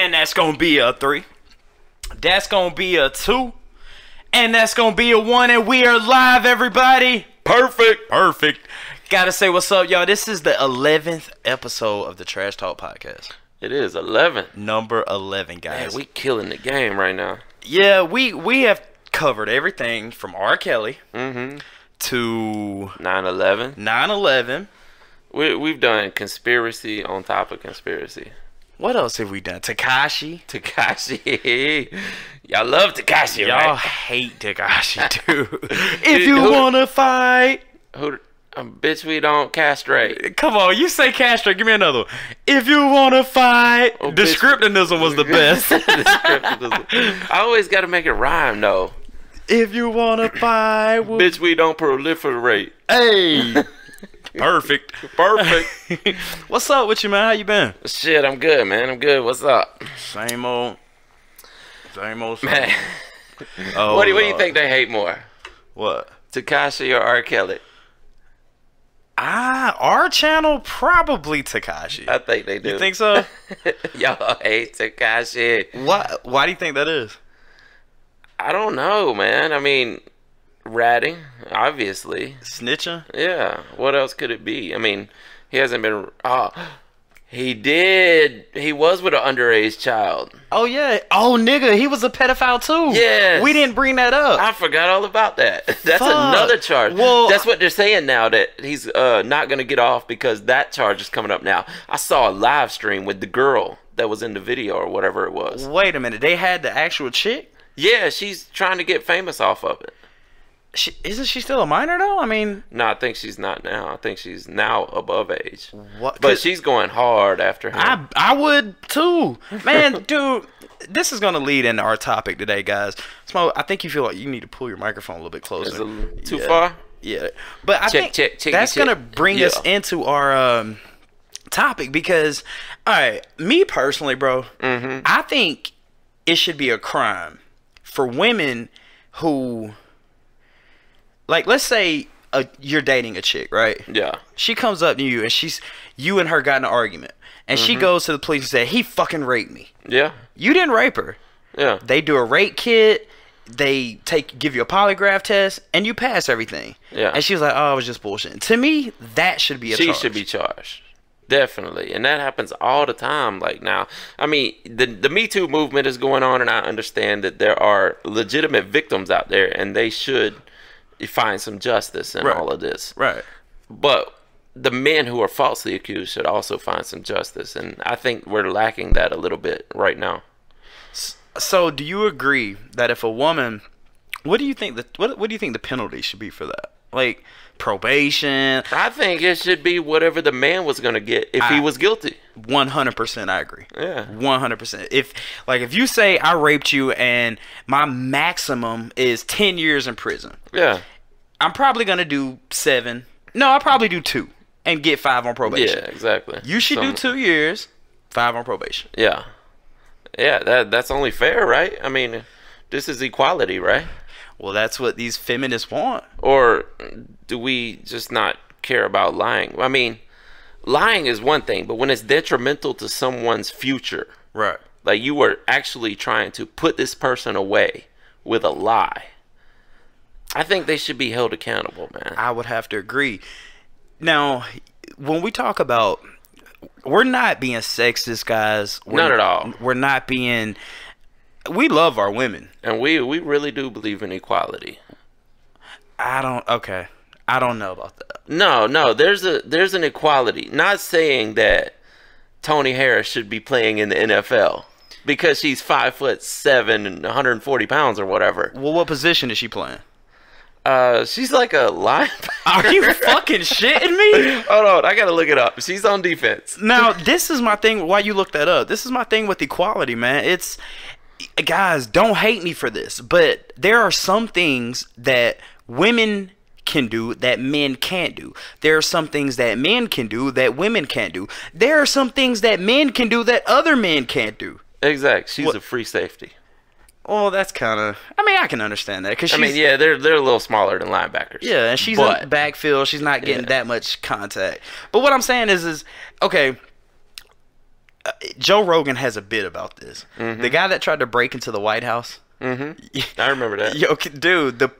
And that's gonna be a 3. That's gonna be a 2. And that's gonna be a 1. And we are live, everybody. Perfect. Gotta say what's up, y'all. This is the 11th episode of the Trash Talk Podcast. It is 11. Number 11, guys. Man, we killing the game right now. Yeah, we have covered everything from R. Kelly to 9/11. 9/11. We've done conspiracy on top of conspiracy. What else have we done? Tekashi. Y'all love Tekashi, Y'all right? hate Tekashi, dude. If you wanna fight, bitch, we don't castrate. come on, you say castrate. Give me another one. If you wanna fight, Oh, descriptivism was the best. I always got to make it rhyme, though. If you wanna fight, Bitch, we don't proliferate. Hey. Perfect. What's up with you, man? How you been? Shit, I'm good, man. I'm good. What's up? Same old. Man. Oh, What do you think they hate more? What? Tekashi or R. Kelly? Our channel, probably Tekashi. I think they do. You think so? Y'all hate Tekashi. Why do you think that is? I don't know, man. I mean, ratting, obviously. Snitching? Yeah. What else could it be? I mean, he hasn't been. He did. He was with an underage child. Oh, yeah. Oh, nigga, he was a pedophile, too. Yes. We didn't bring that up. I forgot all about that. That's Fuck. another charge. Well, that's what they're saying now, that he's not going to get off because that charge is coming up now. I saw a live stream with the girl that was in the video or whatever it was. Wait a minute. They had the actual chick? Yeah, she's trying to get famous off of it. Isn't she still a minor, though? I mean... No, I think she's not now. I think she's now above age. What? But she's going hard after him. I would, too. Man, dude, this is going to lead into our topic today, guys. Smo, I think you feel like you need to pull your microphone a little bit closer. Is it too far? Yeah. But I think that's going to bring us into our topic because, all right, me personally, bro, I think it should be a crime for women who... Like, let's say you're dating a chick, right? Yeah. She comes up to you, and you and her got in an argument. And she goes to the police and said, he fucking raped me. Yeah. You didn't rape her. Yeah. They do a rape kit. They give you a polygraph test, and you pass everything. Yeah. And she was like, oh, it was just bullshit. To me, that should be a charge. She should be charged. Definitely. And that happens all the time. Like now, I mean, the Me Too movement is going on, and I understand that there are legitimate victims out there, and they should... find some justice in all of this. Right. But the men who are falsely accused should also find some justice. And I think we're lacking that a little bit right now. So do you agree that if a woman, what do you think the penalty should be for that? Like probation? I think it should be whatever the man was going to get if he was guilty. 100% I agree. Yeah. 100%. If you say I raped you and my maximum is 10 years in prison. Yeah. I'm probably going to do 7. No, I'll probably do 2 and get 5 on probation. Yeah, exactly. You should do 2 years, 5 on probation. Yeah. Yeah, that's only fair, right? I mean, this is equality, right? Well, that's what these feminists want. Or do we just not care about lying? I mean, lying is one thing, but when it's detrimental to someone's future, right? Like you were actually trying to put this person away with a lie, I think they should be held accountable, man. I would have to agree. Now, when we talk about, we're not being sexist, guys. Not at all. We're not being... We love our women. And we really do believe in equality. I don't know about that. No, there's an equality. Not saying that Tony Harris should be playing in the NFL because she's 5'7" and 140 pounds or whatever. Well, what position is she playing? She's like a linebacker. Are you fucking shitting me? Hold on, I gotta look it up. She's on defense. Now, this is my thing. Why you look that up? This is my thing with equality, man. It's... Guys, don't hate me for this, but there are some things that women can do that men can't do. There are some things that men can do that women can't do. There are some things that men can do that other men can't do. Exactly. She's a free safety. Well, that's kind of... I mean, I can understand that. Cause yeah, they're a little smaller than linebackers. Yeah, and she's in backfield. She's not getting that much contact. But what I'm saying is okay... Joe Rogan has a bit about this. The guy that tried to break into the White House. I remember that. Yo, dude,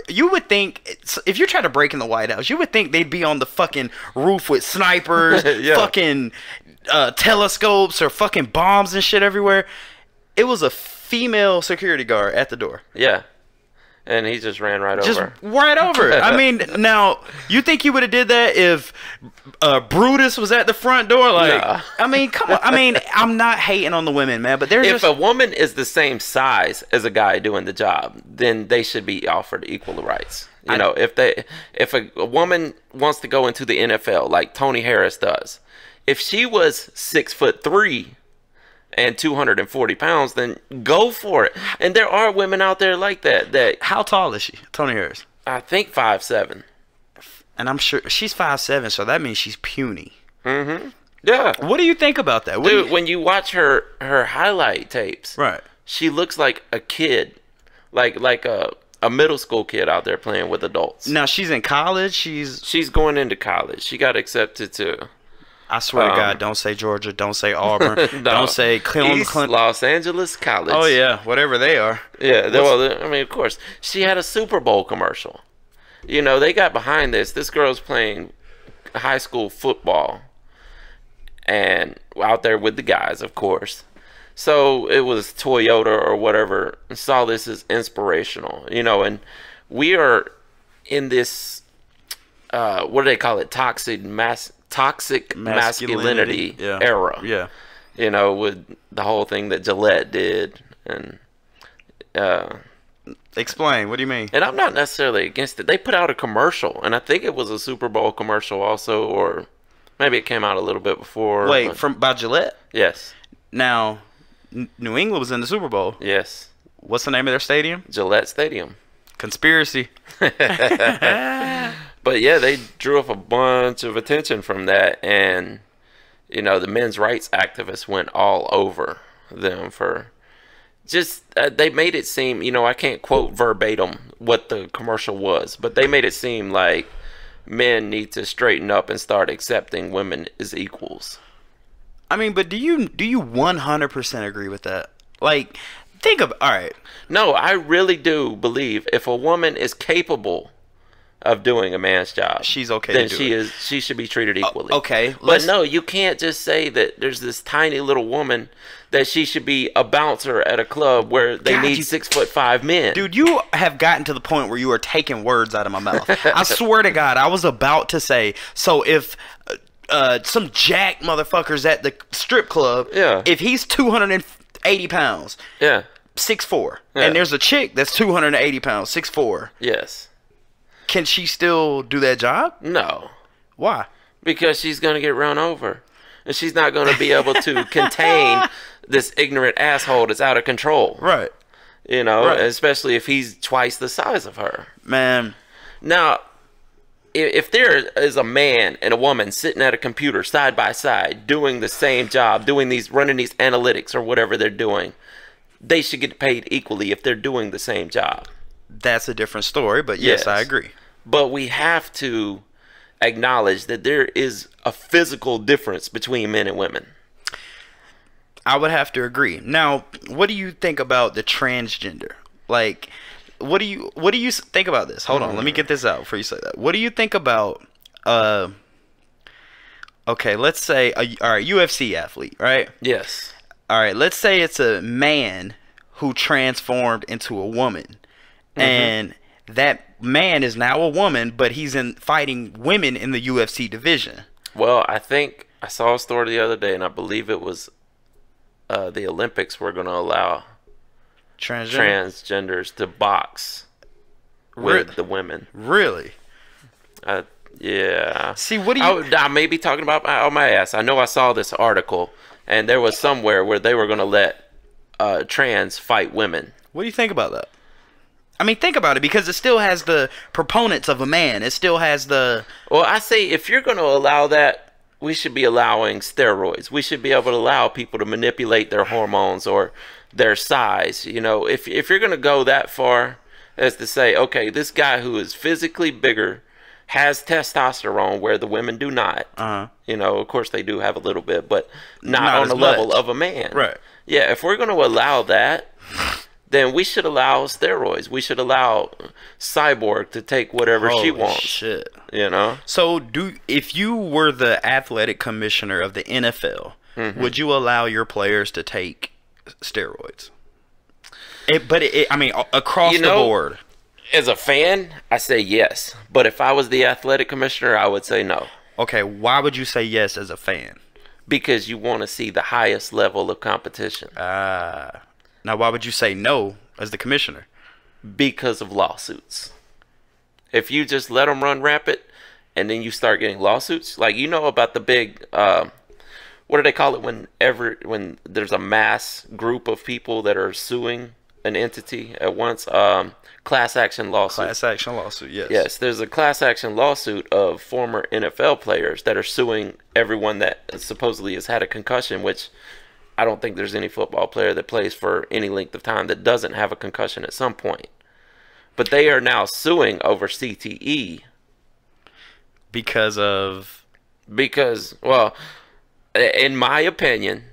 you would think if you try to break in the White House, you would think they'd be on the fucking roof with snipers, fucking telescopes, or fucking bombs and shit everywhere. It was a female security guard at the door. Yeah. And he just ran right over. Right over. I mean, now, you think you would have did that if Brutus was at the front door? Like, nah. I mean, come on. I mean, I'm not hating on the women, man, but there's if a woman is the same size as a guy doing the job, then they should be offered equal rights. You know, if a woman wants to go into the NFL like Tony Harris does, if she was 6'3" and 240 pounds, then go for it. And there are women out there like that. How tall is she, Tony Harris? I think 5'7". And I'm sure she's 5'7", so that means she's puny. Yeah. What do you think about that? Dude, when you watch her highlight tapes, right, she looks like a kid, like a middle school kid out there playing with adults. Now she's in college. She's going into college. She got accepted to. I swear to God, don't say Georgia, don't say Auburn, no, don't say East Los Angeles College. Oh yeah, whatever they are. Yeah, well, I mean, of course, she had a Super Bowl commercial. You know, they got behind this. This girl's playing high school football, and out there with the guys, of course. So it was Toyota or whatever. Saw this as inspirational, you know, and we are in this. What do they call it? Toxic masculinity era. Yeah. You know, with the whole thing that Gillette did. And explain, what do you mean? And I'm not necessarily against it. They put out a commercial, and I think it was a Super Bowl commercial also, or maybe it came out a little bit before. Wait, by Gillette? Yes. Now, New England was in the Super Bowl. Yes. What's the name of their stadium? Gillette Stadium. Conspiracy. But yeah, they drew up a bunch of attention from that, and you know, the men's rights activists went all over them for just they made it seem, you know, I can't quote verbatim what the commercial was, but they made it seem like men need to straighten up and start accepting women as equals. I mean, but do you 100% agree with that? Like, think of, all right. No, I really do believe if a woman is capable of doing a man's job, she's okay. Then she should be treated equally. Okay, but no, you can't just say that there's this tiny little woman that she should be a bouncer at a club where they need 6'5" men. Dude, you have gotten to the point where you are taking words out of my mouth. I swear to God, I was about to say, so if some jack motherfuckers at the strip club, if he's 280 pounds, 6'4", and there's a chick that's 280 pounds, 6'4", yes. Can she still do that job? No. Why? Because she's going to get run over. And she's not going to be able to contain this ignorant asshole that's out of control. Right. You know, especially if he's twice the size of her. Man. Now, if there is a man and a woman sitting at a computer side by side doing the same job, running these analytics or whatever they're doing, they should get paid equally if they're doing the same job. That's a different story, but yes, I agree. But we have to acknowledge that there is a physical difference between men and women. I would have to agree. Now, what do you think about the transgender? Like, what do you think about this? Hold on, let me get this out before you say that. What do you think about okay, let's say all right, UFC athlete, right? Yes. All right, let's say it's a man who transformed into a woman. And that man is now a woman, but he's fighting women in the UFC division. Well, I think I saw a story the other day, and I believe it was the Olympics were going to allow transgenders to box with the women. Really? Yeah. See, what do you... I may be talking about my ass. I know I saw this article, and there was somewhere where they were going to let trans fight women. What do you think about that? I mean, think about it, because it still has the proponents of a man. It still has the... Well, I say if you're going to allow that, we should be allowing steroids. We should be able to allow people to manipulate their hormones or their size. You know, if you're going to go that far as to say, okay, this guy who is physically bigger has testosterone where the women do not. You know, of course they do have a little bit, but not on the level of a man. Right. Yeah, if we're going to allow that, then we should allow steroids. We should allow Cyborg to take whatever she wants. Shit. You know? So, if you were the athletic commissioner of the NFL, would you allow your players to take steroids? I mean, across the board. As a fan, I say yes. But if I was the athletic commissioner, I would say no. Okay, why would you say yes as a fan? Because you want to see the highest level of competition. Now, why would you say no as the commissioner? Because of lawsuits. If you just let them run rampant and then you start getting lawsuits, like you know about the big, what do they call it when there's a mass group of people that are suing an entity at once? Class action lawsuit. Class action lawsuit, yes. Yes, there's a class action lawsuit of former NFL players that are suing everyone that supposedly has had a concussion, which I don't think there's any football player that plays for any length of time that doesn't have a concussion at some point. But they are now suing over CTE. Because, well, in my opinion,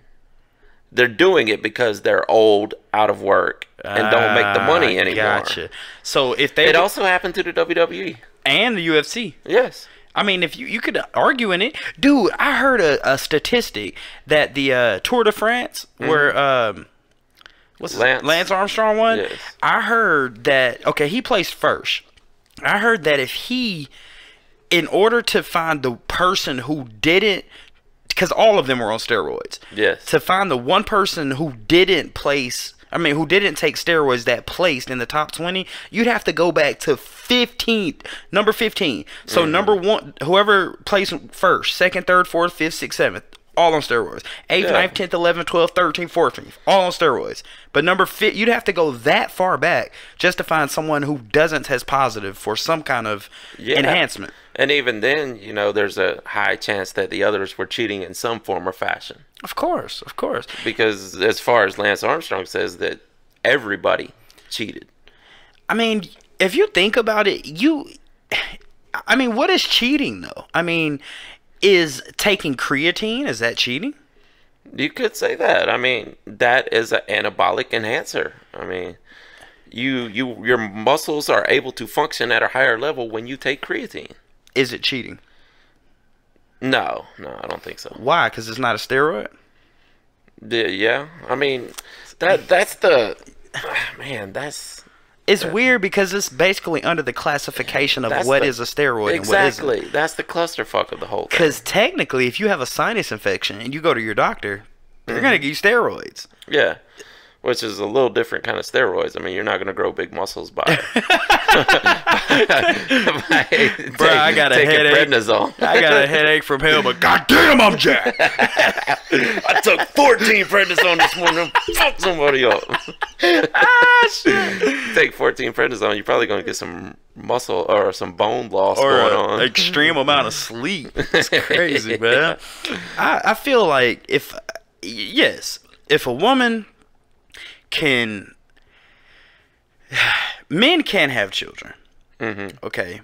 they're doing it because they're old, out of work, and don't make the money anymore. Gotcha. So if they... It also happened to the WWE. And the UFC. Yes. I mean, if you could argue in it. Dude, I heard a statistic that the Tour de France, where... Lance Armstrong won? Yes. I heard that... Okay, he placed first. I heard that if he... In order to find the person who didn't... Because all of them were on steroids. Yes. To find the one person who didn't place... who didn't take steroids that placed in the top 20, you'd have to go back to number 15. So number one, whoever placed first, second, third, fourth, fifth, sixth, seventh, all on steroids. 8th, 9th, 10th, 11th, 12th, 13th, 14th, all on steroids. But number 5, you'd have to go that far back just to find someone who doesn't test positive for some kind of enhancement. And even then, you know, there's a high chance that the others were cheating in some form or fashion. Of course, of course. Because as far as Lance Armstrong says, that everybody cheated. I mean, if you think about it, what is cheating though? I mean, is taking creatine, is that cheating? You could say that. I mean, that is an anabolic enhancer. I mean, your muscles are able to function at a higher level when you take creatine. Is it cheating? No, I don't think so. Why? Because it's not a steroid? Yeah. I mean, that's the... Man, that's... It's weird because it's basically under the classification of what is a steroid and what isn't. Exactly. That's the clusterfuck of the whole thing. Because technically, if you have a sinus infection and you go to your doctor, they're going to give you steroids. Yeah. Which is a little different kind of steroids. I mean, you're not going to grow big muscles by Bro, I got a headache. Prednisone. I got a headache from hell, but goddamn, I'm jacked. I took 14 prednisone this morning. Fuck somebody up. Shit. Take 14 prednisone, you're probably going to get some muscle or some bone loss going on. Extreme amount of sleep. It's crazy, man. I feel like if a woman can... Men can have children. Okay.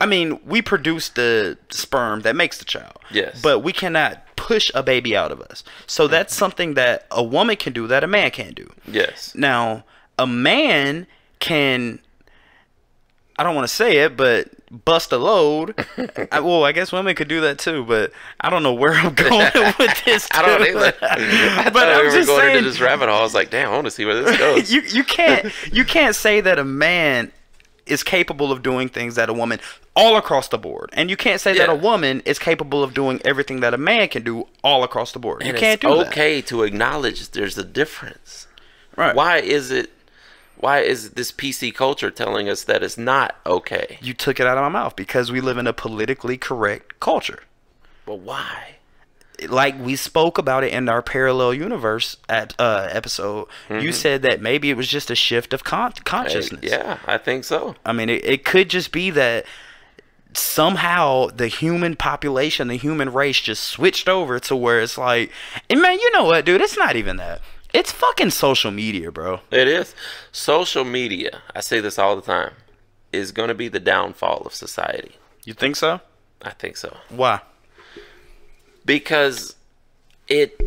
I mean, we produce the sperm that makes the child. Yes. But we cannot push a baby out of us. So that's something that a woman can do that a man can't do. Yes. Now, a man can... I don't want to say it, but bust a load. I guess women could do that too, but I don't know where I'm going with this. I don't either. But I'm just going into this rabbit hole. I was like, damn, I want to see where this goes. You can't say that a man is capable of doing things that a woman all across the board, and you can't say that a woman is capable of doing everything that a man can do all across the board. You can't do that. It's okay to acknowledge there's a difference. Right? Why is this PC culture telling us that it's not okay? You took it out of my mouth because we live in a politically correct culture. But why? Like we spoke about it in our parallel universe episode. You said that maybe it was just a shift of consciousness. Yeah, I think so. I mean, it could just be that somehow the human population, the human race just switched over to where it's like, and man, you know what, dude? It's not even that. It's fucking social media, bro. It is. Social media. I say this all the time. is going to be the downfall of society. You think so? I think so. Why? Because it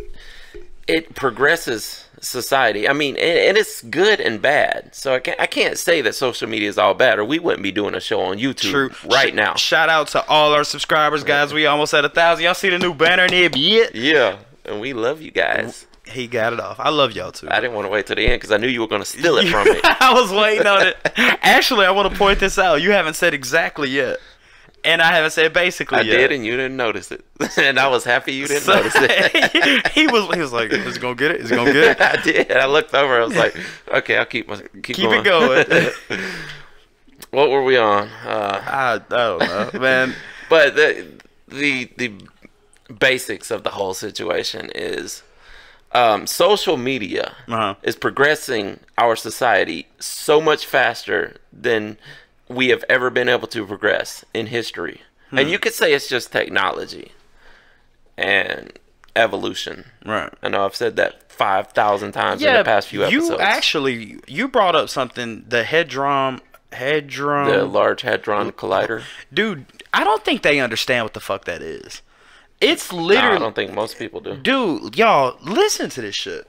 progresses society. I mean, and it's good and bad. So I can't say that social media is all bad, or we wouldn't be doing a show on YouTube right now. Shout out to all our subscribers, guys. We almost at 1,000. Y'all see the new banner in there yet? Yeah, and we love you guys. He got it off. I love y'all too. I didn't want to wait till the end because I knew you were going to steal it from me. I was waiting on it. Actually, I want to point this out. You haven't said exactly yet. And I haven't said basically yet. I did, and you didn't notice it. And I was happy you didn't notice it. he was like, is he going to get it? Is he going to get it? I did. And I looked over. I was like, okay, I'll keep going. It going. What were we on? I don't know, man. But the basics of the whole situation is social media is progressing our society so much faster than we have ever been able to progress in history. And you could say it's just technology and evolution. Right. I know I've said that 5,000 times in the past few episodes. You brought up something, the Hadron, the Large Hadron Collider. Dude, I don't think they understand what the fuck that is. It's literally... I don't think most people do. Dude, y'all, listen to this shit.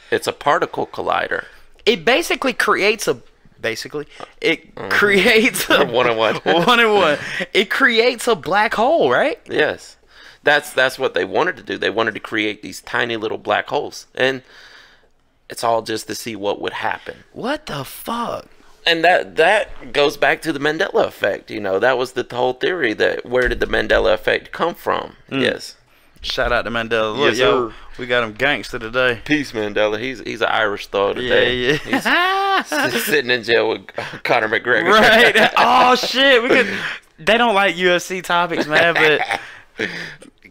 It's a particle collider. It basically creates a... creates a... one-on-one. It creates a black hole, right? Yes. That's what they wanted to do. They wanted to create these tiny little black holes. And it's all just to see what would happen. What the fuck? And that goes back to the Mandela effect. You know, that was the whole theory. That where did the Mandela effect come from? Yes. Shout out to Mandela. Look, yo, we got him gangster today. Peace, Mandela. He's an Irish thug today. Yeah. He's sitting in jail with Conor McGregor. Right. Oh shit. They don't like UFC topics, man. But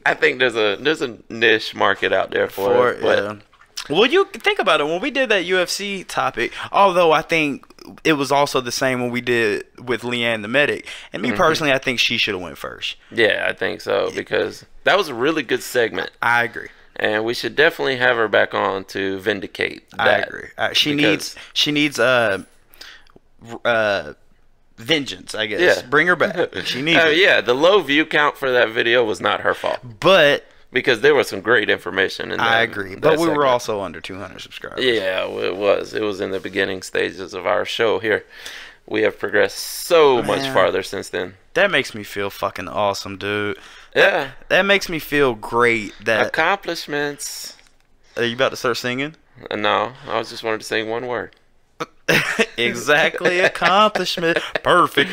I think there's a niche market out there for it. But well, you think about it. When we did that UFC topic, although I think it was also the same when we did with Leanne the medic. And me personally, I think she should have went first. Yeah, I think so, because that was a really good segment. I agree. And we should definitely have her back on to vindicate that. I agree. She needs vengeance, I guess. Yeah. Bring her back. She needs it. Yeah, the low view count for that video was not her fault. But because there was some great information in that. I agree. But we were also under 200 subscribers. Yeah, it was. It was in the beginning stages of our show here. We have progressed so much farther since then. That makes me feel fucking awesome, dude. Yeah. That makes me feel great. That accomplishments. Are you about to start singing? No, I was just wanted to sing one word. Exactly. Accomplishment. Perfect.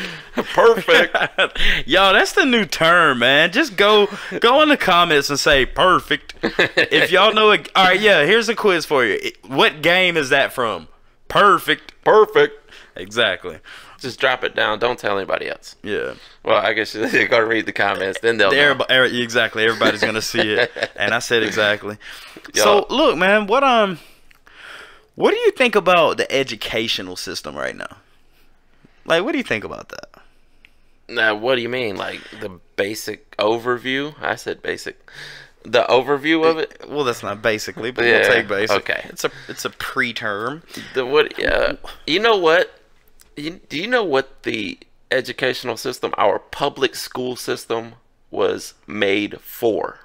Yo, that's the new term, man. Just go in the comments and say perfect. If y'all know it. All right, yeah, here's a quiz for you. What game is that from? Perfect. Exactly. Just drop it down. Don't tell anybody else. Yeah. Well, I guess you're going to read the comments. Then they'll know. Exactly. Everybody's going to see it. And I said exactly. Yo. So, look, man, what do you think about the educational system right now? Like, what do you think about that? Now, what do you mean? Like, the basic overview? I said basic. The overview of it? Well, that's not basically, but we'll take basic. Okay. It's a preterm. You know what? Do you know what the educational system, our public school system, was made for?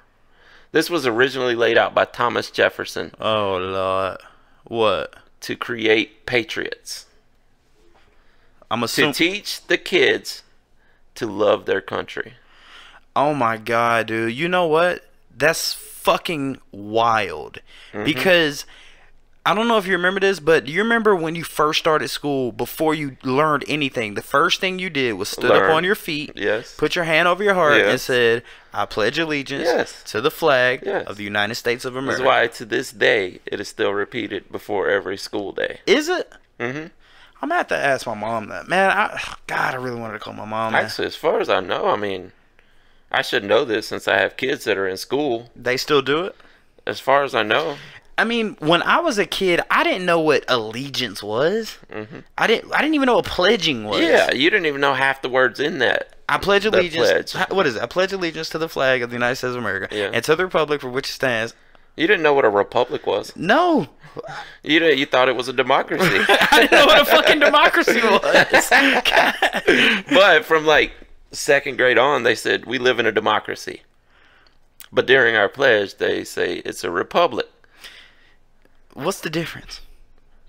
This was originally laid out by Thomas Jefferson. Oh, Lord. What? To create patriots. To teach the kids to love their country. Oh my God, dude. You know what? That's fucking wild. Because I don't know if you remember this, but do you remember when you first started school, before you learned anything, the first thing you did was stood up on your feet, put your hand over your heart, and said, I pledge allegiance to the flag of the United States of America. That's why to this day it is still repeated before every school day. Is it? I'm gonna have to ask my mom that. Man, I really wanted to call my mom that. Actually, as far as I know, I mean, I should know this since I have kids that are in school. They still do it? As far as I know. I mean, when I was a kid, I didn't know what allegiance was. I didn't even know what pledging was. Yeah, you didn't even know half the words in that. I pledge allegiance. What is it? I pledge allegiance to the flag of the United States of America and to the republic for which it stands. You didn't know what a republic was. No. You thought it was a democracy. I didn't know what a fucking democracy was. But from like second grade on, they said we live in a democracy. But during our pledge, they say it's a republic. What's the difference?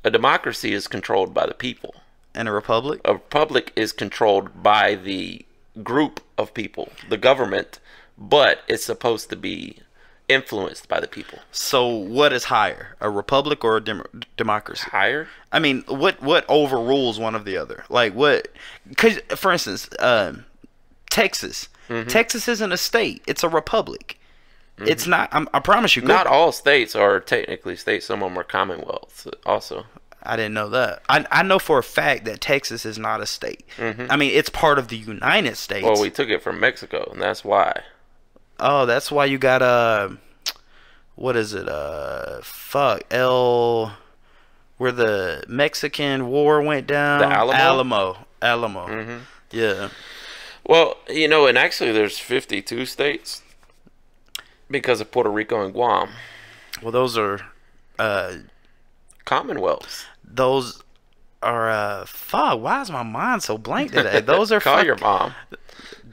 A democracy is controlled by the people. And a republic? A republic is controlled by the group of people, the government, but it's supposed to be influenced by the people. So what is higher, a republic or a democracy? Higher? I mean, what overrules one of the other? Like what? Because for instance, Texas. Texas isn't a state; it's a republic. It's not. I promise you. Not all states are technically states. Some of them are commonwealths. Also, I didn't know that. I know for a fact that Texas is not a state. I mean, it's part of the United States. Well, we took it from Mexico, and that's why. Oh, that's why you got what is it? Where the Mexican War went down. The Alamo. Alamo. Yeah. Well, you know, and actually, there's 52 states because of Puerto Rico and Guam. Well, those are commonwealths. Those are fuck. Why is my mind so blank today? Those are call your mom.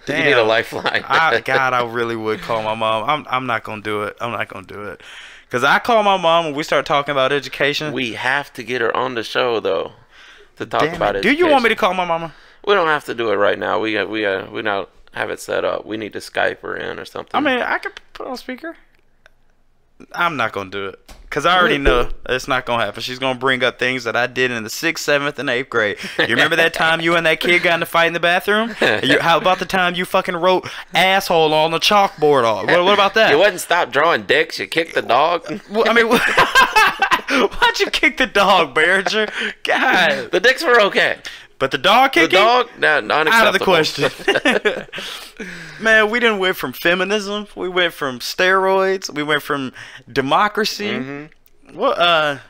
Damn. You need a lifeline. God, I really would call my mom. I'm not gonna do it. I'm not gonna do it. Cause I call my mom when we start talking about education. We have to get her on the show though to talk about it. Do you want me to call my mama? We don't have to do it right now. We not have it set up. We need to Skype her in or something. I mean, I could put on speaker. I'm not gonna do it. Because I already know it's not going to happen. She's going to bring up things that I did in the 6th, 7th, and 8th grade. You remember that time you and that kid got in a fight in the bathroom? How about the time you fucking wrote asshole on the chalkboard? What about that? You wouldn't stop drawing dicks. You kicked the dog. Well, I mean, why'd you kick the dog, Behringer? God. The dicks were okay. But the dog kicking? The dog? No, not out of the question. Man, we didn't went from feminism. We went from steroids. We went from democracy. Well,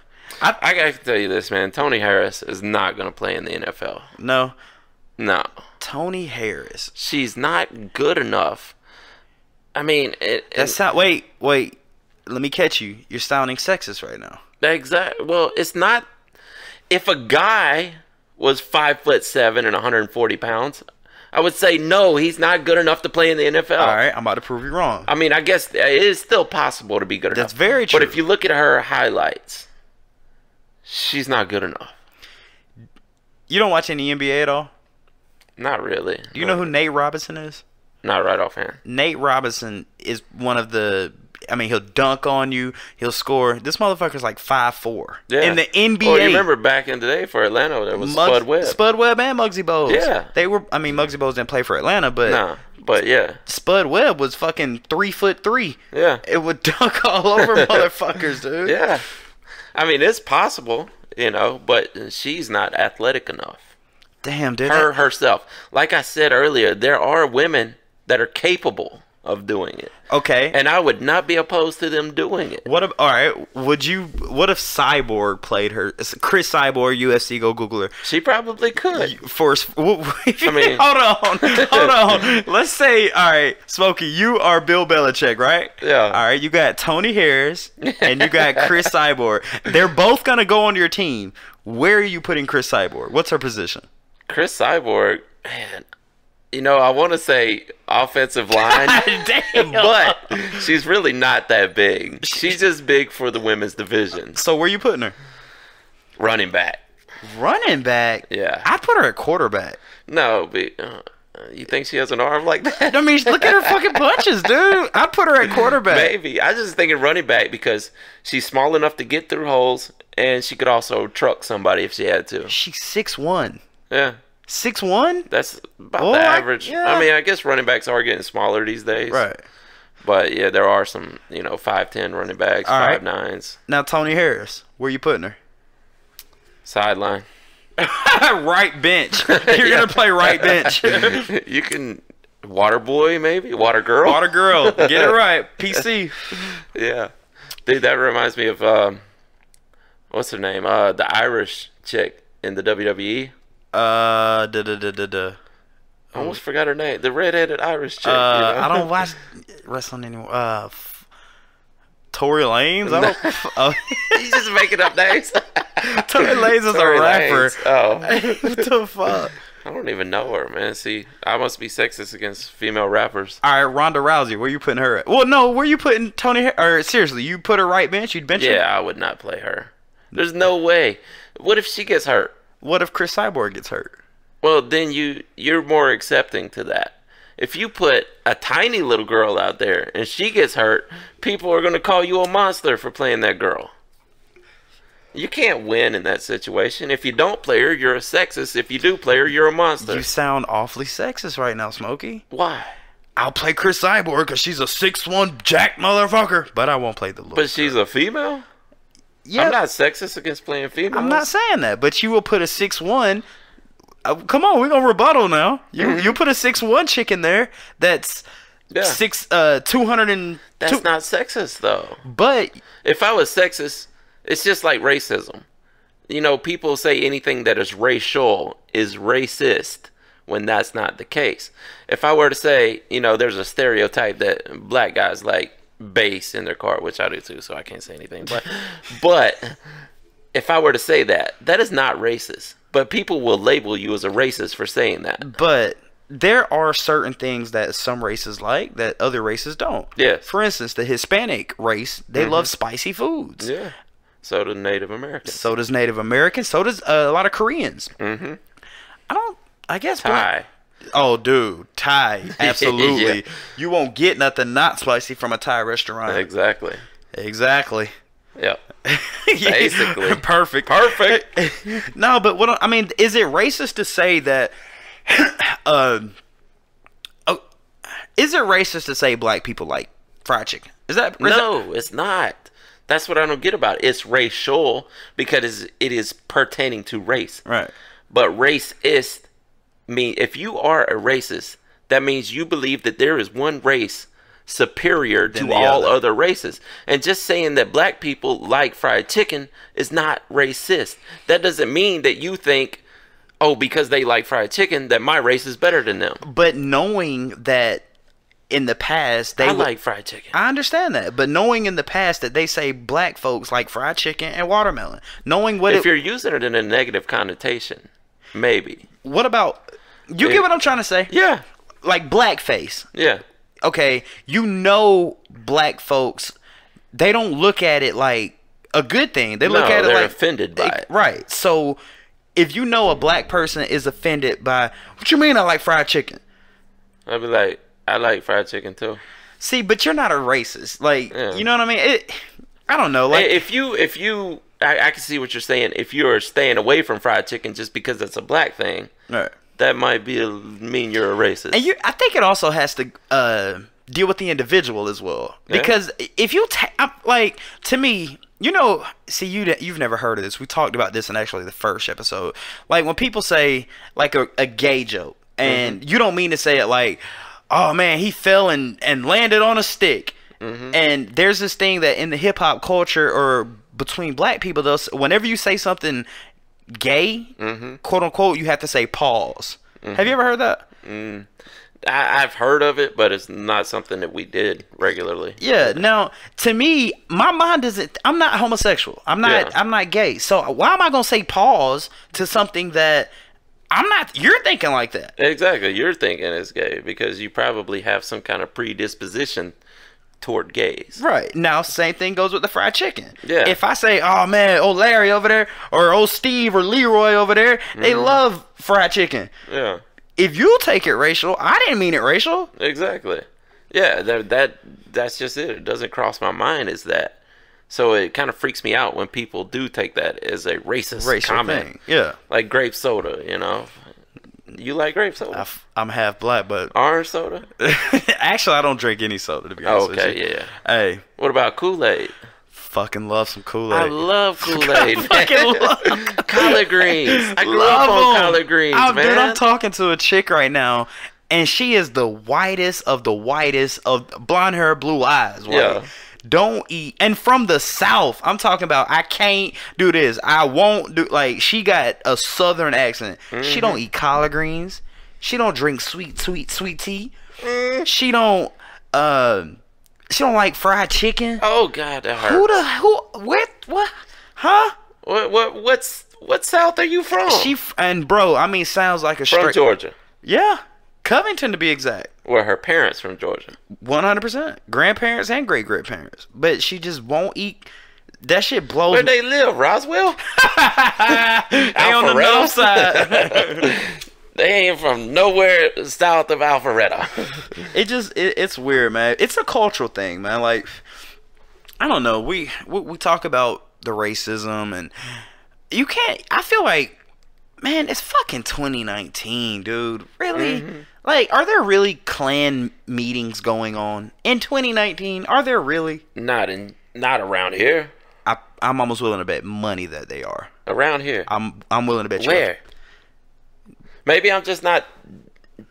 I gotta tell you this, man. Tony Harris is not gonna play in the NFL. No. Tony Harris. She's not good enough. I mean, wait. Let me catch you. You're sounding sexist right now. Exactly. Well, it's not. If a guy was 5'7" and 140 pounds, I would say no, he's not good enough to play in the NFL. All right, I'm about to prove you wrong. I mean, I guess it is still possible to be good enough. That's very true. But if you look at her highlights, she's not good enough. You don't watch any NBA at all? Not really. Do you know who Nate Robinson is? Not right offhand. Nate Robinson is one of the... I mean, he'll dunk on you. He'll score. This motherfucker's like 5'4". Yeah. In the NBA. Well, you remember back in the day for Atlanta, there was Spud Webb. Spud Webb and Muggsy Bogues. Yeah. They were... I mean, Muggsy Bogues didn't play for Atlanta, but... Nah, but yeah. Spud Webb was fucking 3'3". Yeah. It would dunk all over motherfuckers, dude. Yeah. I mean, it's possible, but she's not athletic enough. Damn, dude. Herself. Like I said earlier, there are women that are capable of doing it. Okay. And I would not be opposed to them doing it. What if Cyborg played her? Chris Cyborg, UFC, go Google her. She probably could. I mean, hold on. Let's say, all right, Smokey, you are Bill Belichick, right? Yeah. All right, you got Tony Harris and you got Chris Cyborg. They're both gonna go on your team. Where are you putting Chris Cyborg? What's her position? Chris Cyborg, man. I want to say offensive line, damn, but she's really not that big. She's just big for the women's division. So where are you putting her? Running back. Running back? Yeah. I'd put her at quarterback. No, but you think she has an arm like that? I mean, look at her fucking punches, dude. I'd put her at quarterback. Maybe. I just thinking running back because she's small enough to get through holes, and she could also truck somebody if she had to. She's 6'1". Yeah. 6'1"? That's about the average. I mean, I guess running backs are getting smaller these days. Right. But yeah, there are some, 5'10" running backs, 5'9s. Now Tony Harris, where you putting her? Sideline. Right bench. You're gonna play right bench. You can water boy maybe, water girl. Water girl. Get it right. PC. Yeah. Dude, that reminds me of what's her name? The Irish chick in the WWE. I almost forgot her name. The redheaded Irish chick. I don't watch wrestling anymore. Tory Lanez? He's just making up names. Tory Lanez is Tory a rapper. Lanez. Oh. What the fuck? I don't even know her, man. See, I must be sexist against female rappers. All right, Ronda Rousey, where you putting her at? Well, no, where you putting Tony? Or seriously, you put her right bench? You'd bench her? Yeah, I would not play her. There's no way. What if she gets hurt? What if Chris Cyborg gets hurt? Well, then you're more accepting to that. If you put a tiny little girl out there and she gets hurt, people are going to call you a monster for playing that girl. You can't win in that situation. If you don't play her, you're a sexist. If you do play her, you're a monster. You sound awfully sexist right now, Smokey. Why? I'll play Chris Cyborg because she's a 6'1" jack motherfucker. But I won't play the little But she's a female? Yeah. I'm not sexist against playing females. I'm not saying that. But you will put a 6'1". Come on, we're going to rebuttal now. You put a 6'1" chick in there that's 200 and... That's not sexist, though. But... If I was sexist... It's just like racism. You know, people say anything that is racial is racist when that's not the case. If I were to say, you know, there's a stereotype that black guys like bass in their car, which I do too, so I can't say anything. But if I were to say that, that is not racist. But people will label you as a racist for saying that. But there are certain things that some races like that other races don't. Yes. For instance, the Hispanic race, they love spicy foods. Yeah. So do Native Americans. So does Native Americans. So does a lot of Koreans. Mm-hmm. I guess Thai. Oh, dude, Thai, absolutely. Yeah. You won't get nothing not spicy from a Thai restaurant. Exactly. Yeah. Basically. Perfect. No, but I mean, is it racist to say that? Is it racist to say black people like fried chicken? No, it's not. That's what I don't get about it. It's racial because it is pertaining to race. Right. But racist mean if you are a racist, that means you believe that there is one race superior to all other races. And just saying that black people like fried chicken is not racist. That doesn't mean that you think, oh, because they like fried chicken, that my race is better than them. But knowing that in the past I like fried chicken. I understand that, but knowing in the past that they say black folks like fried chicken and watermelon, knowing what if you're using it in a negative connotation, maybe. What about you? Get what I'm trying to say? Yeah. Like blackface. Yeah. Okay, you know, black folks, they don't look at it like a good thing. They look at it like offended by it. Right. So if you know a black person is offended by what you mean I like fried chicken, I'd be like, I like fried chicken too. See, but you're not a racist. Like, you know what I mean? I don't know. Like, if you, I can see what you're saying. If you're staying away from fried chicken just because it's a black thing, right, that might mean you're a racist. And I think it also has to deal with the individual as well. Because if you like, to me, you know, see, you've never heard of this. We talked about this in actually the first episode. Like when people say like a gay joke, and you don't mean to say it like, oh man, he fell and landed on a stick. And there's this thing that in the hip hop culture or between black people, whenever you say something gay, quote unquote, you have to say pause. Have you ever heard that? I've heard of it, but it's not something that we did regularly. Yeah. Now, to me, my mind doesn't. I'm not homosexual. I'm not gay. So why am I gonna say pause to something that I'm not? You're thinking like that. Exactly. You're thinking it's gay because you probably have some kind of predisposition toward gays. Right. Now, same thing goes with the fried chicken. Yeah. If I say, oh man, old Larry over there, or old Steve or Leroy over there, they love fried chicken. Yeah. If you take it racial, I didn't mean it racial. Exactly. Yeah, that's just it. It doesn't cross my mind as that. So it kind of freaks me out when people do take that as a racist comment. Thing. Yeah. Like grape soda, you know. You like grape soda? I'm half black, but orange soda? Actually, I don't drink any soda, to be honest with you. Yeah. Hey. What about Kool-Aid? Fucking love some Kool-Aid. I love Kool-Aid. Fucking love collard greens. I grew up on collard greens, man. Dude, I'm talking to a chick right now, and she is the whitest of blonde hair, blue eyes. Right? Yeah. Don't eat. And from the South, I'm talking about, I can't do this. I won't do, like, she got a Southern accent. She don't eat collard greens. She don't drink sweet tea. She don't, She don't like fried chicken. Oh God, that hurts. What? Huh? What South are you from? And bro, I mean, sounds like a from straight. Georgia. Yeah, Covington to be exact. Were her parents from Georgia? 100%. Grandparents and great grandparents, but she just won't eat. That shit blows. Where they live? Roswell? They on the north side. They ain't from nowhere south of Alpharetta. It's weird, man. It's a cultural thing, man. Like, I don't know. We talk about the racism, and you can't. I feel like, man, it's fucking 2019, dude. Really? Mm-hmm. Like, are there really Klan meetings going on in 2019? Are there really? Not around here. I'm almost willing to bet money that they are. Around here. I'm willing to bet you. Where? Maybe I'm just not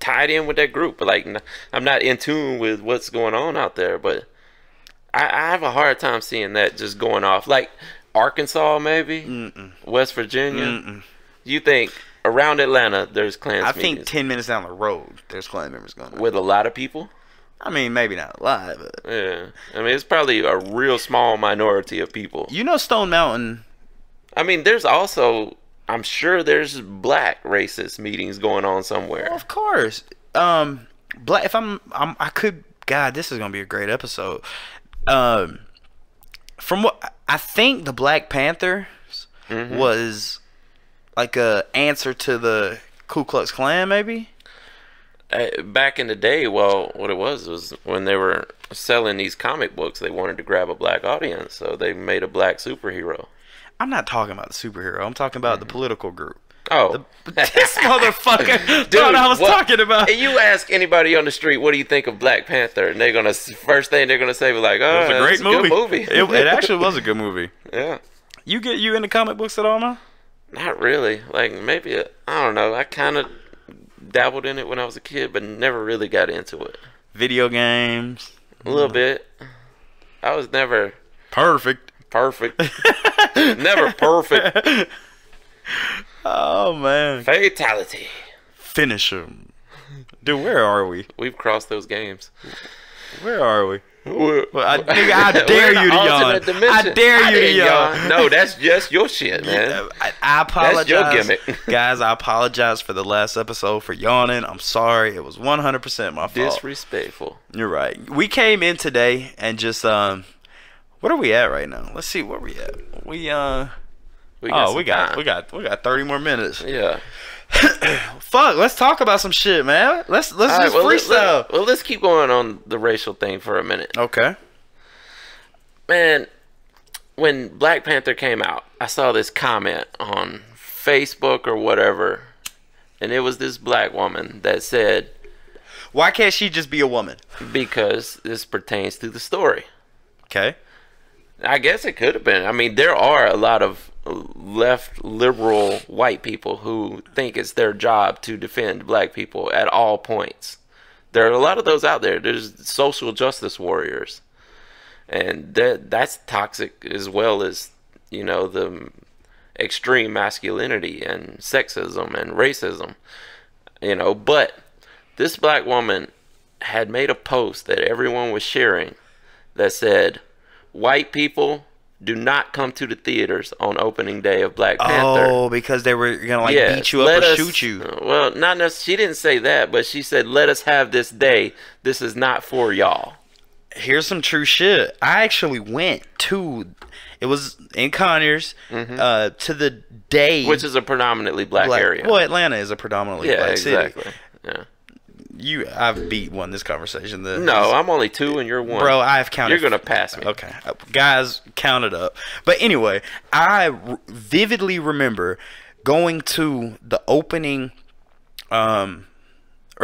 tied in with that group. Like, I'm not in tune with what's going on out there. But I have a hard time seeing that just going off. Like Arkansas, maybe. Mm-mm. West Virginia. Mm-mm. You think around Atlanta there's Klans I meetings? think 10 minutes down the road there's Klan members going on. With a lot of people? I mean, maybe not a lot, but Yeah. I mean, it's probably a real small minority of people. you know, Stone Mountain. I mean, there's also, I'm sure there's black racist meetings going on somewhere. Well, of course. Black. If I could. God, this is gonna be a great episode. From what I think, the Black Panthers was like a answer to the Ku Klux Klan, maybe. Back in the day, well, what it was when they were selling these comic books, they wanted to grab a black audience, so they made a black superhero. I'm not talking about the superhero. I'm talking about the political group. Oh, This motherfucker Dude, thought I was what- talking about. And you ask anybody on the street, what do you think of Black Panther? And they're gonna first thing they're gonna say, like, "Oh, It was a great that's movie. good movie." It actually was a good movie. Yeah, You into comic books at all now? not really. Like maybe I don't know. I kind of dabbled in it when I was a kid, but never really got into it. Video games. A little bit. I was never Perfect. never perfect. Oh man. Fatality. Finish him. Dude, where are we? We've crossed those games. Where are we? Well, I dare you to yawn. I dare you to yawn. No, that's just your shit, man. I apologize. That's your gimmick. Guys, I apologize for the last episode for yawning. I'm sorry. It was 100% my fault. Disrespectful. You're right. We came in today and just what are we at right now? Let's see where we at. We got 30 more minutes. Yeah. Fuck, let's talk about some shit, man. Let's just freestyle. Let's keep going on the racial thing for a minute. Okay. Man, when Black Panther came out, I saw this comment on Facebook or whatever, and it was this black woman that said, Why can't she just be a woman? because this pertains to the story. Okay. I guess it could have been. I mean, there are a lot of left liberal white people who think it's their job to defend black people at all points. There are a lot of those out there. There's social justice warriors, and that's toxic as well as, you know, the extreme masculinity and sexism and racism, you know. But this black woman had made a post that everyone was sharing that said, white people do not come to the theaters on opening day of Black Panther. Oh, because they were gonna beat you up or shoot you. Well, not necessarily. She didn't say that, but she said, "Let us have this day. This is not for y'all." Here's some true shit. I actually went to. It was in Conyers. To the day, Which is a predominantly black area. Well, Atlanta is a predominantly black city. exactly. Yeah. I've won this conversation. No, I'm only 2 and you're 1. Bro, I've counted. You're gonna pass me. Okay, guys, count it up. But anyway, I vividly remember going to the opening, or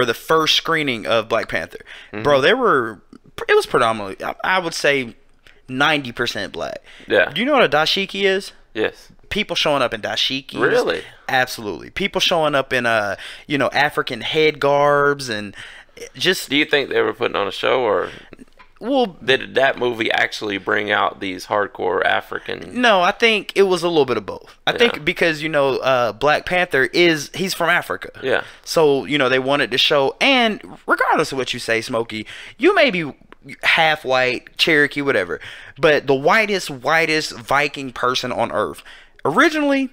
the first screening of Black Panther. Bro, it was predominantly, I would say, 90% black. Yeah. Do you know what a dashiki is? Yes. People showing up in dashikis. Really? Absolutely. People showing up in African head garbs and just. Do you think they were putting on a show, or did that movie actually bring out these hardcore African? No, I think it was a little bit of both. I think because Black Panther he's from Africa. Yeah. So they wanted to show, and regardless of what you say, Smokey, you may be half white, Cherokee, whatever. But the whitest Viking person on Earth, originally,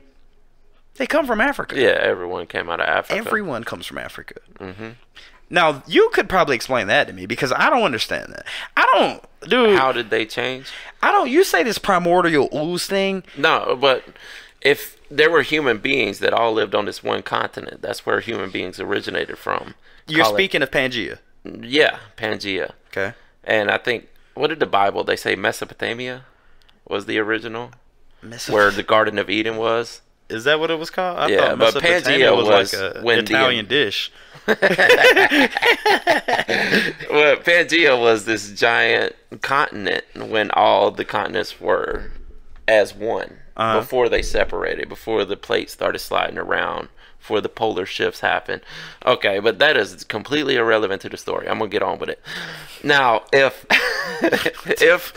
they come from Africa. Yeah, everyone came out of Africa. Everyone comes from Africa. Now, you could probably explain that to me because I don't understand that. I don't, dude. How did they change? I don't. You say this primordial ooze thing. No, but if there were human beings that all lived on this one continent, that's where human beings originated from. You're speaking of Pangea. Yeah, Pangea. Okay. And I think, what did the Bible, they say Mesopotamia was the original? Where the Garden of Eden was? Is that what it was called? I Yeah, thought but Pangea was like when an Italian dish. Well, Pangea was this giant continent when all the continents were as one. Before they separated, before the plates started sliding around, before the polar shifts happened. Okay, but that is completely irrelevant to the story. I'm gonna get on with it. Now, if if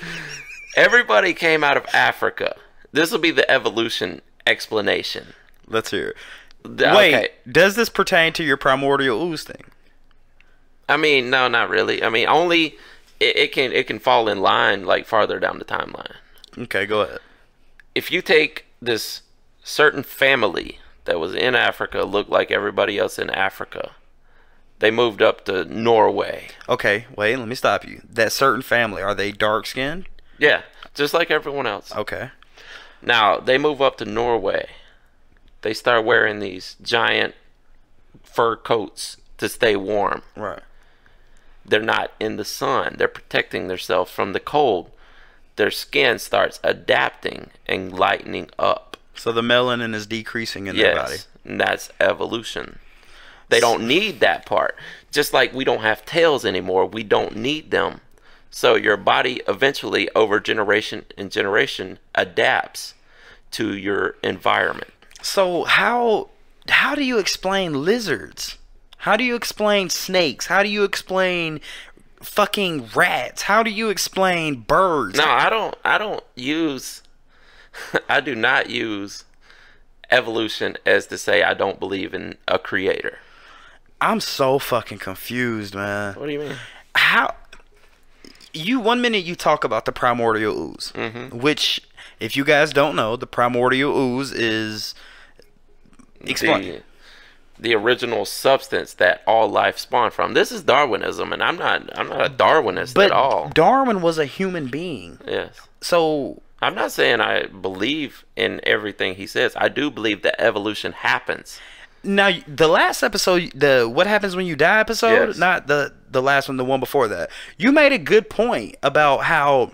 everybody came out of Africa, this will be the evolution explanation. Let's hear it. Okay. Wait, does this pertain to your primordial ooze thing? I mean, no, not really. I mean, only it can fall in line like farther down the timeline. Okay, go ahead. If you take this certain family that was in Africa, looked like everybody else in Africa, they moved up to Norway. Okay, wait, let me stop you. That certain family, are they dark skinned? Yeah, just like everyone else. Okay. Now, they move up to Norway. They start wearing these giant fur coats to stay warm. Right. They're not in the sun. They're protecting themselves from the cold. Their skin starts adapting and lightening up. So the melanin is decreasing in their body. Yes, and that's evolution. They don't need that part. Just like we don't have tails anymore, we don't need them. So your body eventually, over generation and generation, adapts to your environment. So how do you explain lizards? How do you explain snakes? How do you explain fucking rats? How do you explain birds? No, I don't use I do not use evolution as to say I don't believe in a creator. I'm so fucking confused, man. What do you mean? How you 1 minute you talk about the primordial ooze, which, if you guys don't know, the primordial ooze is the original substance that all life spawned from. This is Darwinism, and I'm not a Darwinist at all. Darwin was a human being. Yes. So I'm not saying I believe in everything he says. I do believe that evolution happens. Now, the last episode, the What Happens When You Die episode, Yes. not the last one, the one before that, you made a good point about how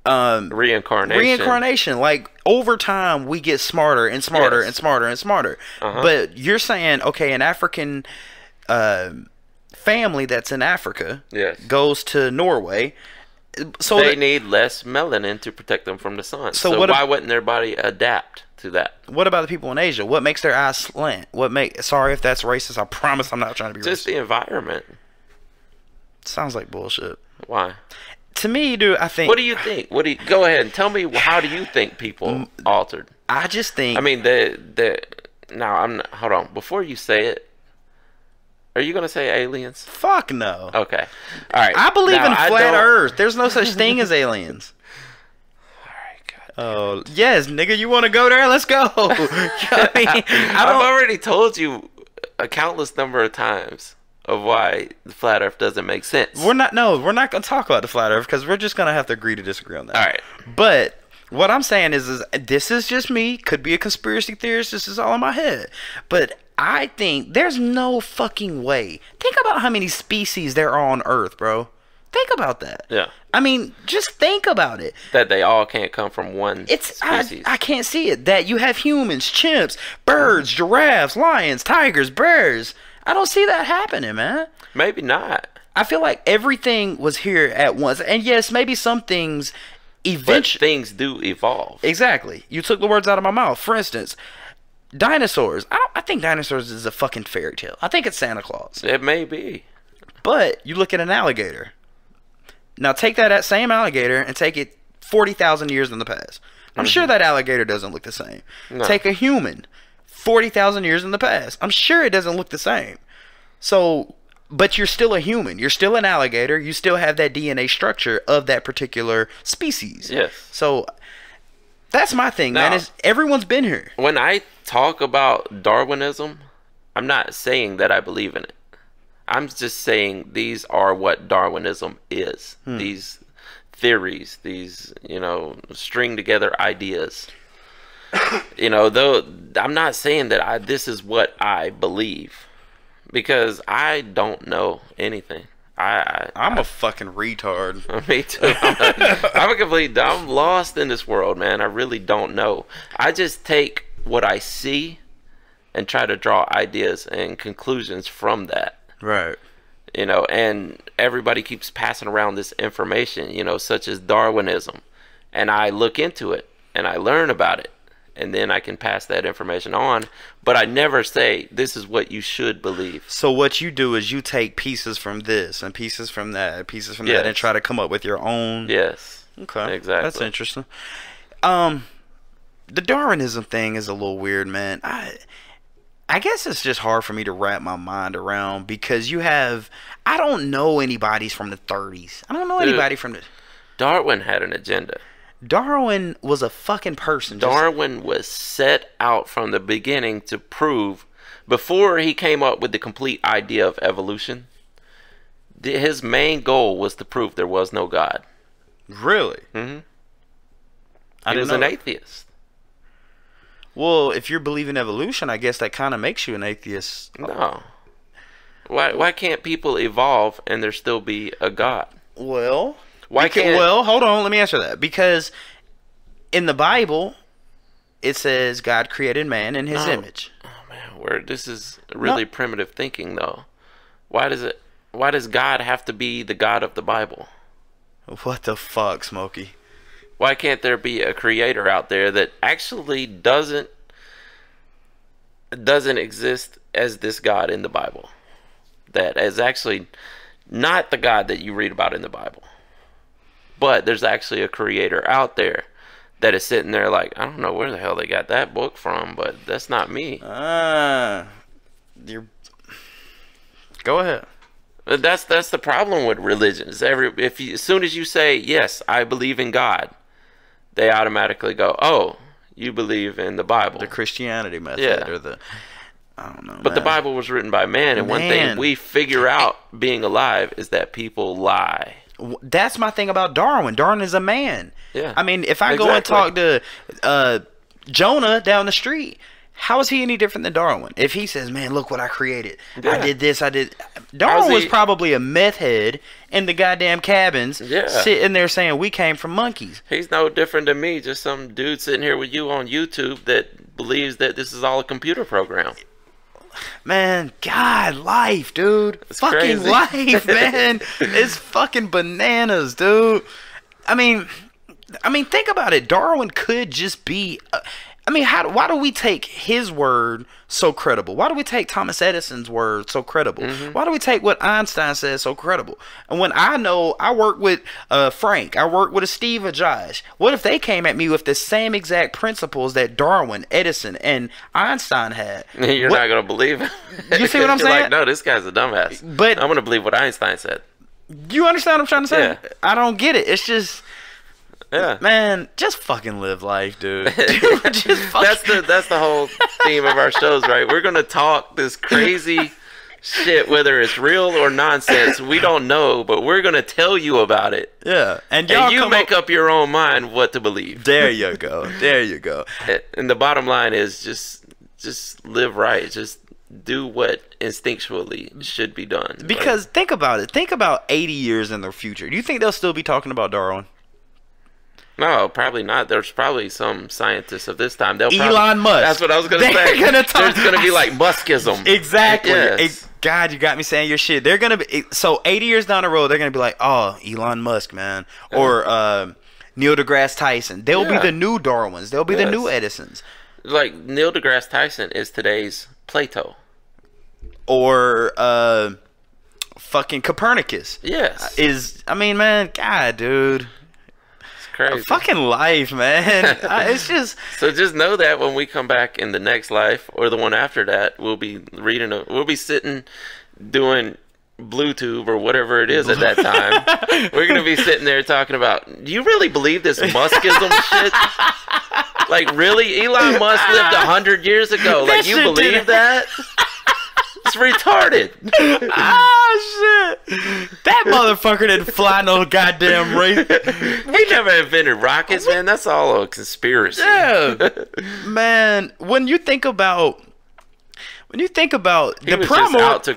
reincarnation, like over time we get smarter and smarter Yes. and smarter and smarter. But you're saying, okay, an African family that's in Africa Yes. goes to Norway, so they need less melanin to protect them from the sun. So why wouldn't their body adapt to that? what about the people in Asia? What makes their eyes slant? Sorry if that's racist, I promise I'm not trying to be Just racist. the environment. Sounds like bullshit Why? to me, dude. I think, What do you think? Go ahead and tell me, how do you think people altered? I just think, I mean, now I'm not, hold on. Before you say it, are you gonna say aliens? fuck no. Okay, all right. I believe Now, in I flat don't- Earth. There's no such thing as aliens. All right, God. Oh yes, nigga, you want to go there? Let's go. I mean, I've already told you a countless number of times of why the flat Earth doesn't make sense. we're not gonna talk about the flat Earth because we're just gonna have to agree to disagree on that. All right. But what I'm saying is this is just me. Could be a conspiracy theorist. This is all in my head. But I think there's no fucking way. Think about how many species there are on Earth, bro. Think about that. Yeah. I mean, just think about it. That they all can't come from one species. I can't see it. That you have humans, chimps, birds, giraffes, lions, tigers, bears. I don't see that happening, man. Maybe not. I feel like everything was here at once. And yes, maybe some things But eventually. things do evolve. Exactly. You took the words out of my mouth. For instance, dinosaurs. I think dinosaurs is a fucking fairy tale. I think it's Santa Claus. It may be. But you look at an alligator. Now take that same alligator and take it 40,000 years in the past. I'm sure that alligator doesn't look the same. No. Take a human 40,000 years in the past. I'm sure it doesn't look the same. So but you're still a human. You're still an alligator. You still have that DNA structure of that particular species. Yes. So that's my thing, man. Is everyone's been here. When I talk about Darwinism, I'm not saying that I believe in it. I'm just saying these are what Darwinism is. These theories, these, string together ideas. Though I'm not saying that this is what I believe, because I don't know anything. I'm a fucking retard. Me too. I'm lost in this world, man. I really don't know. I just take what I see and try to draw ideas and conclusions from that. Right. And everybody keeps passing around this information, such as Darwinism. And I look into it and I learn about it. And then I can pass that information on. But I never say, this is what you should believe. So what you do is you take pieces from this and pieces from that and pieces from that and try to come up with your own. Yes. Okay. Exactly. That's interesting. The Darwinism thing is a little weird, man. I guess it's just hard for me to wrap my mind around, because I don't know anybody from the 30s. I don't know anybody from the... Darwin had an agenda. Darwin was a fucking person. Darwin was set out from the beginning to prove, before he came up with the complete idea of evolution, his main goal was to prove there was no God. Really? Mm-hmm. He was an atheist. Well, if you're believing evolution, I guess that kind of makes you an atheist. No. Why can't people evolve and there still be a God? Well... Well, hold on. Let me answer that. Because in the Bible, it says God created man in His image. Oh man, this is really primitive thinking, though. Why does God have to be the God of the Bible? What the fuck, Smokey? Why can't there be a creator out there that actually doesn't exist as this God in the Bible? That is actually not the God that you read about in the Bible. But there's actually a creator out there that is sitting there like, I don't know where the hell they got that book from, but that's not me. Go ahead. That's the problem with religions. As soon as you say, yes, I believe in God, they automatically go, oh, you believe in the Bible. The Christianity method, or the... I don't know. But the Bible was written by man, and one thing we figure out being alive is that people lie. That's my thing about Darwin. Darwin is a man. Yeah. I mean, if I go and talk to Jonah down the street, how is he any different than Darwin? If he says, man, look what I created. I did this, I did... Darwin was probably a meth head in the goddamn cabins, sitting there saying, we came from monkeys. He's no different than me, just some dude sitting here with you on YouTube that believes that this is all a computer program. Man, God, life, dude. It's fucking crazy. Life, man. It's fucking bananas, dude. I mean, think about it. Darwin could just be... why do we take his word so credible? Why do we take Thomas Edison's word so credible? Mm-hmm. Why do we take what Einstein says so credible? And when I work with Frank, I work with a Steve or Josh. What if they came at me with the same exact principles that Darwin, Edison, and Einstein had? You're not going to believe it. You see what I'm saying? Like, no, this guy's a dumbass. But I'm going to believe what Einstein said. You understand what I'm trying to say? Yeah. I don't get it. It's just... Yeah, man, just fucking live life, dude. That's the whole theme of our shows, right? We're gonna talk this crazy shit, whether it's real or nonsense. We don't know, but we're gonna tell you about it. Yeah, and you make up your own mind what to believe. There you go. There you go. And the bottom line is just live right. Just do what instinctually should be done. Because think about it. Think about 80 years in the future. Do you think they'll still be talking about Darwin? No, probably not. There's probably some scientists of this time. Elon Musk. That's what I was going to say. There's going to be like Muskism. Exactly. Yes. God, you got me saying your shit. They're going to be... So 80 years down the road, they're going to be like, oh, Elon Musk, man. Or Neil deGrasse Tyson. They'll be the new Darwins. They'll be the new Edisons. Like Neil deGrasse Tyson is today's Plato. Or... fucking Copernicus. Yes. Man, God, dude... Crazy. Fucking life, man. It's just... So just know that when we come back in the next life or the one after that, we'll be sitting doing Bluetooth or whatever it is at that time, we're gonna be sitting there talking about, do you really believe this Muskism shit? Like, really? Elon Musk lived 100 years ago. Like, you believe that? It's retarded. Ah, shit. That motherfucker didn't fly no goddamn race. He never invented rockets, man. That's all a conspiracy. Yeah. Man, when you think about he the was just out to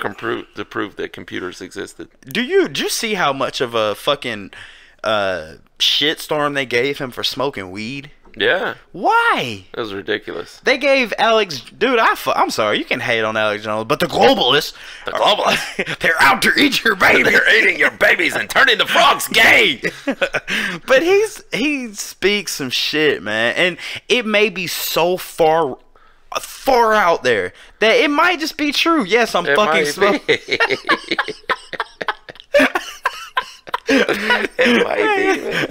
prove that computers existed. did you see how much of a fucking shitstorm they gave him for smoking weed? Yeah. Why? That was ridiculous. They gave Alex, dude. I'm sorry, you can hate on Alex Jones, but the globalists, they're out to eat your baby. They're eating your babies and turning the frogs gay. But he speaks some shit, man, and it may be so far out there that it might just be true. Yes, I'm fucking smoking. It might be, man.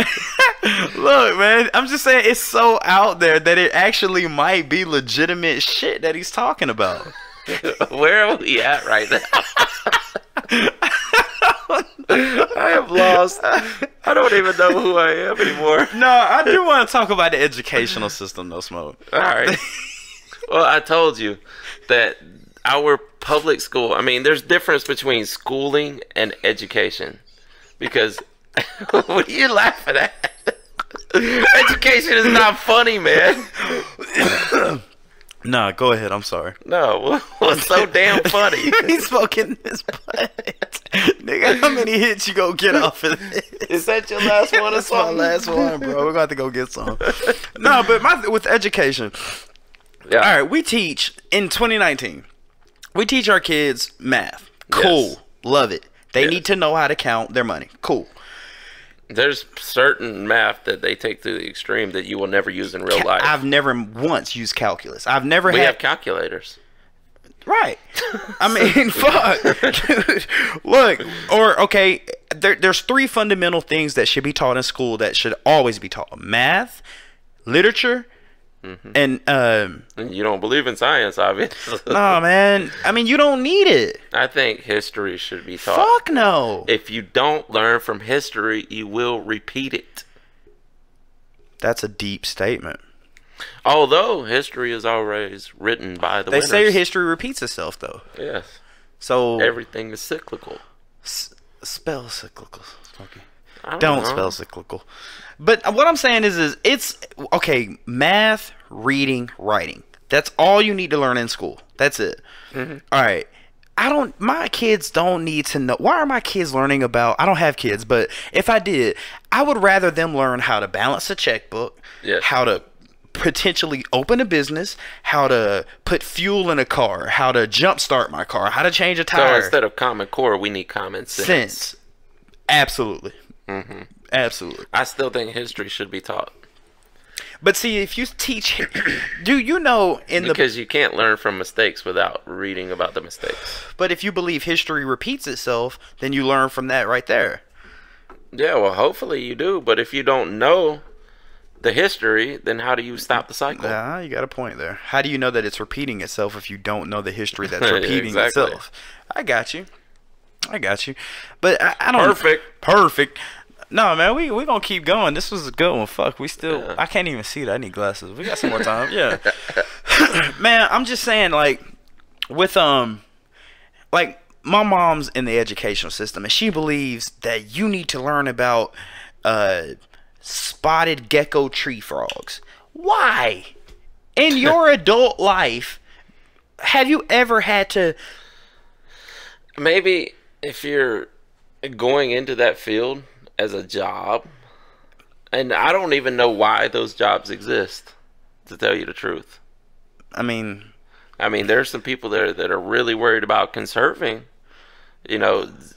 Look, man, I'm just saying it's so out there that it actually might be legitimate shit that he's talking about. Where are we at right now? I am lost. I don't even know who I am anymore. No, I do want to talk about the educational system, though, Smoke. All right. Well, I told you that our public school, I mean, there's difference between schooling and education. Because, what are you laughing at? Education is not funny, man. Nah, go ahead. I'm sorry. No, what's so damn funny? He's smoking his butt. Nigga, how many hits you gonna get off of this? Is that your last one or That's my something? last one, bro. We're gonna have to go get some. No, but with education. Yeah. All right, we teach in 2019. We teach our kids math. Cool. Yes. Love it. They Yes. need to know how to count their money. Cool. There's certain math that they take to the extreme that you will never use in real life. I've never once used calculus. I've never We had have calculators. Right. I mean, fuck. Dude, look, or okay, there's three fundamental things that should be taught in school that should always be taught: math, literature, and And you don't believe in science, obviously. no, man. I mean, you don't need it. I think history should be taught. Fuck no. If you don't learn from history, you will repeat it. That's a deep statement. Although history is always written by the They winners. say history repeats itself, though. Yes. So Everything is cyclical. spell cyclical. Okay. I Don't know. spell cyclical. But what I'm saying is it's okay. Math, reading, writing. That's all you need to learn in school. That's it. All right. My kids don't need to know. Why are my kids learning about? I don't have kids, but if I did, I would rather them learn how to balance a checkbook, Yes. how to potentially open a business, how to put fuel in a car, how to jumpstart my car, how to change a So tire. instead of Common Core, we need common sense. Absolutely. Absolutely. I still think history should be taught. But see, if you teach, do you know Because you can't learn from mistakes without reading about the mistakes. But if you believe history repeats itself, then you learn from that right there. Yeah, well, hopefully you do. But if you don't know the history, then how do you stop the cycle? Ah, you got a point there. How do you know that it's repeating itself if you don't know the history that's repeating Exactly. itself? I got you. But I don't. Perfect. No, man, we gonna keep going. This was a good one. Fuck, we still. Yeah. I can't even see that. I need glasses. We got some more time. Yeah. Man, I'm just saying, like, with like my mom's in the educational system, and she believes that you need to learn about spotted gecko tree frogs. Why? In your adult life, have you ever had to? Maybe if you're going into that field as a job, and I don't even know why those jobs exist, to tell you the truth. I mean, there's some people there that are really worried about conserving,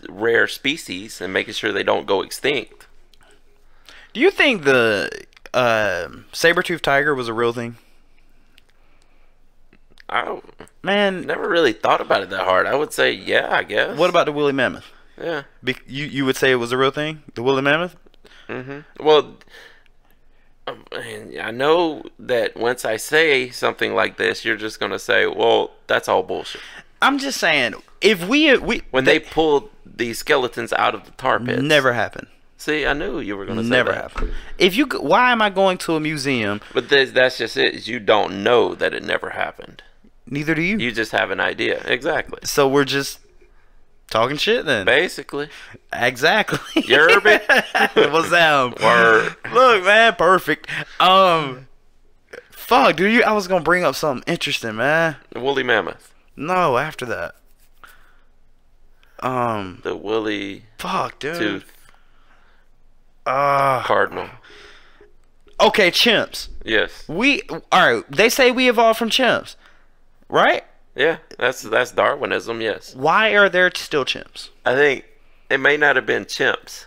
rare species and making sure they don't go extinct. do you think the saber-toothed tiger was a real thing? I Man, never really thought about it that hard. I would say, yeah, I guess. what about the woolly mammoth? Yeah. You would say it was a real thing? The woolly mammoth? Well, I know that once I say something like this, you're just going to say, well, that's all bullshit. I'm just saying, if we When they pulled the skeletons out of the tar pits. Never happened. See, I knew you were going to say Never that. happened. Why am I going to a museum? But that's just it. Is you don't know that it never happened. Neither do you. You just have an idea. Exactly. So we're just talking shit then. Basically. Exactly. You're big. What's that? Word. Look, man, perfect. Fuck, dude. I was gonna bring up something interesting, man. The woolly mammoth. No, after that. The woolly Fuck, dude. tooth cardinal. Okay, chimps. Yes. Alright, they say we evolved from chimps. Right? Yeah, that's Darwinism, yes. Why are there still chimps? I think it may not have been chimps.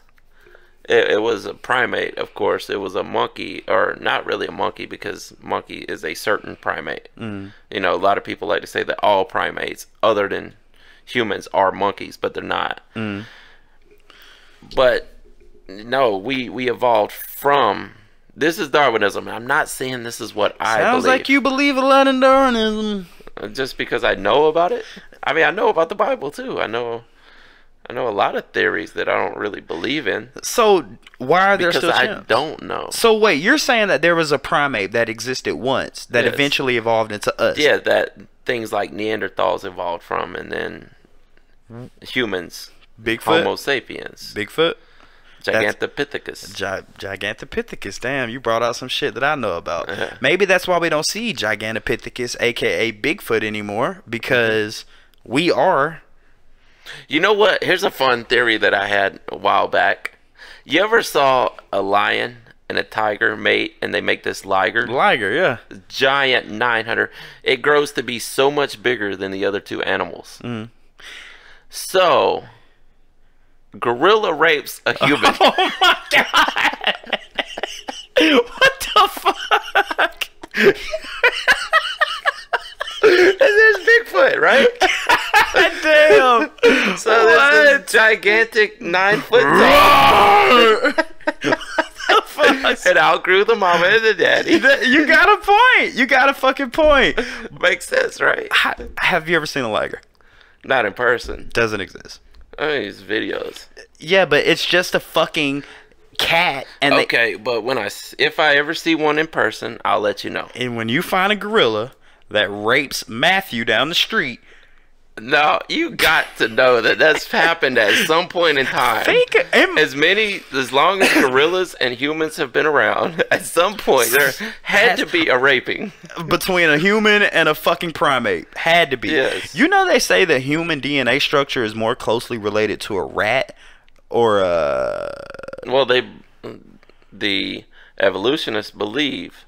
It was a primate, of course. It was a monkey, or not really a monkey, because monkey is a certain primate. You know, a lot of people like to say that all primates, other than humans, are monkeys, but they're not. But no, we evolved from. This is Darwinism. I'm not saying this is what I believe. Sounds like you believe a lot in Darwinism. Just because I know about it. I mean, I know about the Bible too. I know a lot of theories that I don't really believe in. So why are there still chimps? Because I don't know. So wait, you're saying that there was a primate that existed once that Yes. eventually evolved into us? Yeah, that things like Neanderthals evolved from, and then humans, Bigfoot. Homo sapiens, Bigfoot. Gigantopithecus. Gigantopithecus. Damn, you brought out some shit that I know about. Uh-huh. Maybe that's why we don't see Gigantopithecus, aka Bigfoot, anymore, because we are. You know what? Here's a fun theory that I had a while back. You ever saw a lion and a tiger mate, and they make this liger? Liger, yeah. Giant 900. It grows to be so much bigger than the other two animals. So, gorilla rapes a human. Oh my god! What the fuck? And there's Bigfoot, right? Damn! So there's this gigantic 9-foot dog. It outgrew the mama and the daddy. You got a point. You got a fucking point. Makes sense, right? Have you ever seen a liger? Not in person. Doesn't exist. I mean, it's videos. Yeah, but it's just a fucking cat. And Okay, but if I ever see one in person, I'll let you know. and when you find a gorilla that rapes Matthew down the street, No, you got to know that that's happened at some point in time. As long as gorillas and humans have been around, at some point there had to be a raping between a human and a fucking primate. Had to be. Yes. You know they say the human DNA structure is more closely related to a rat or a... Well, the evolutionists believe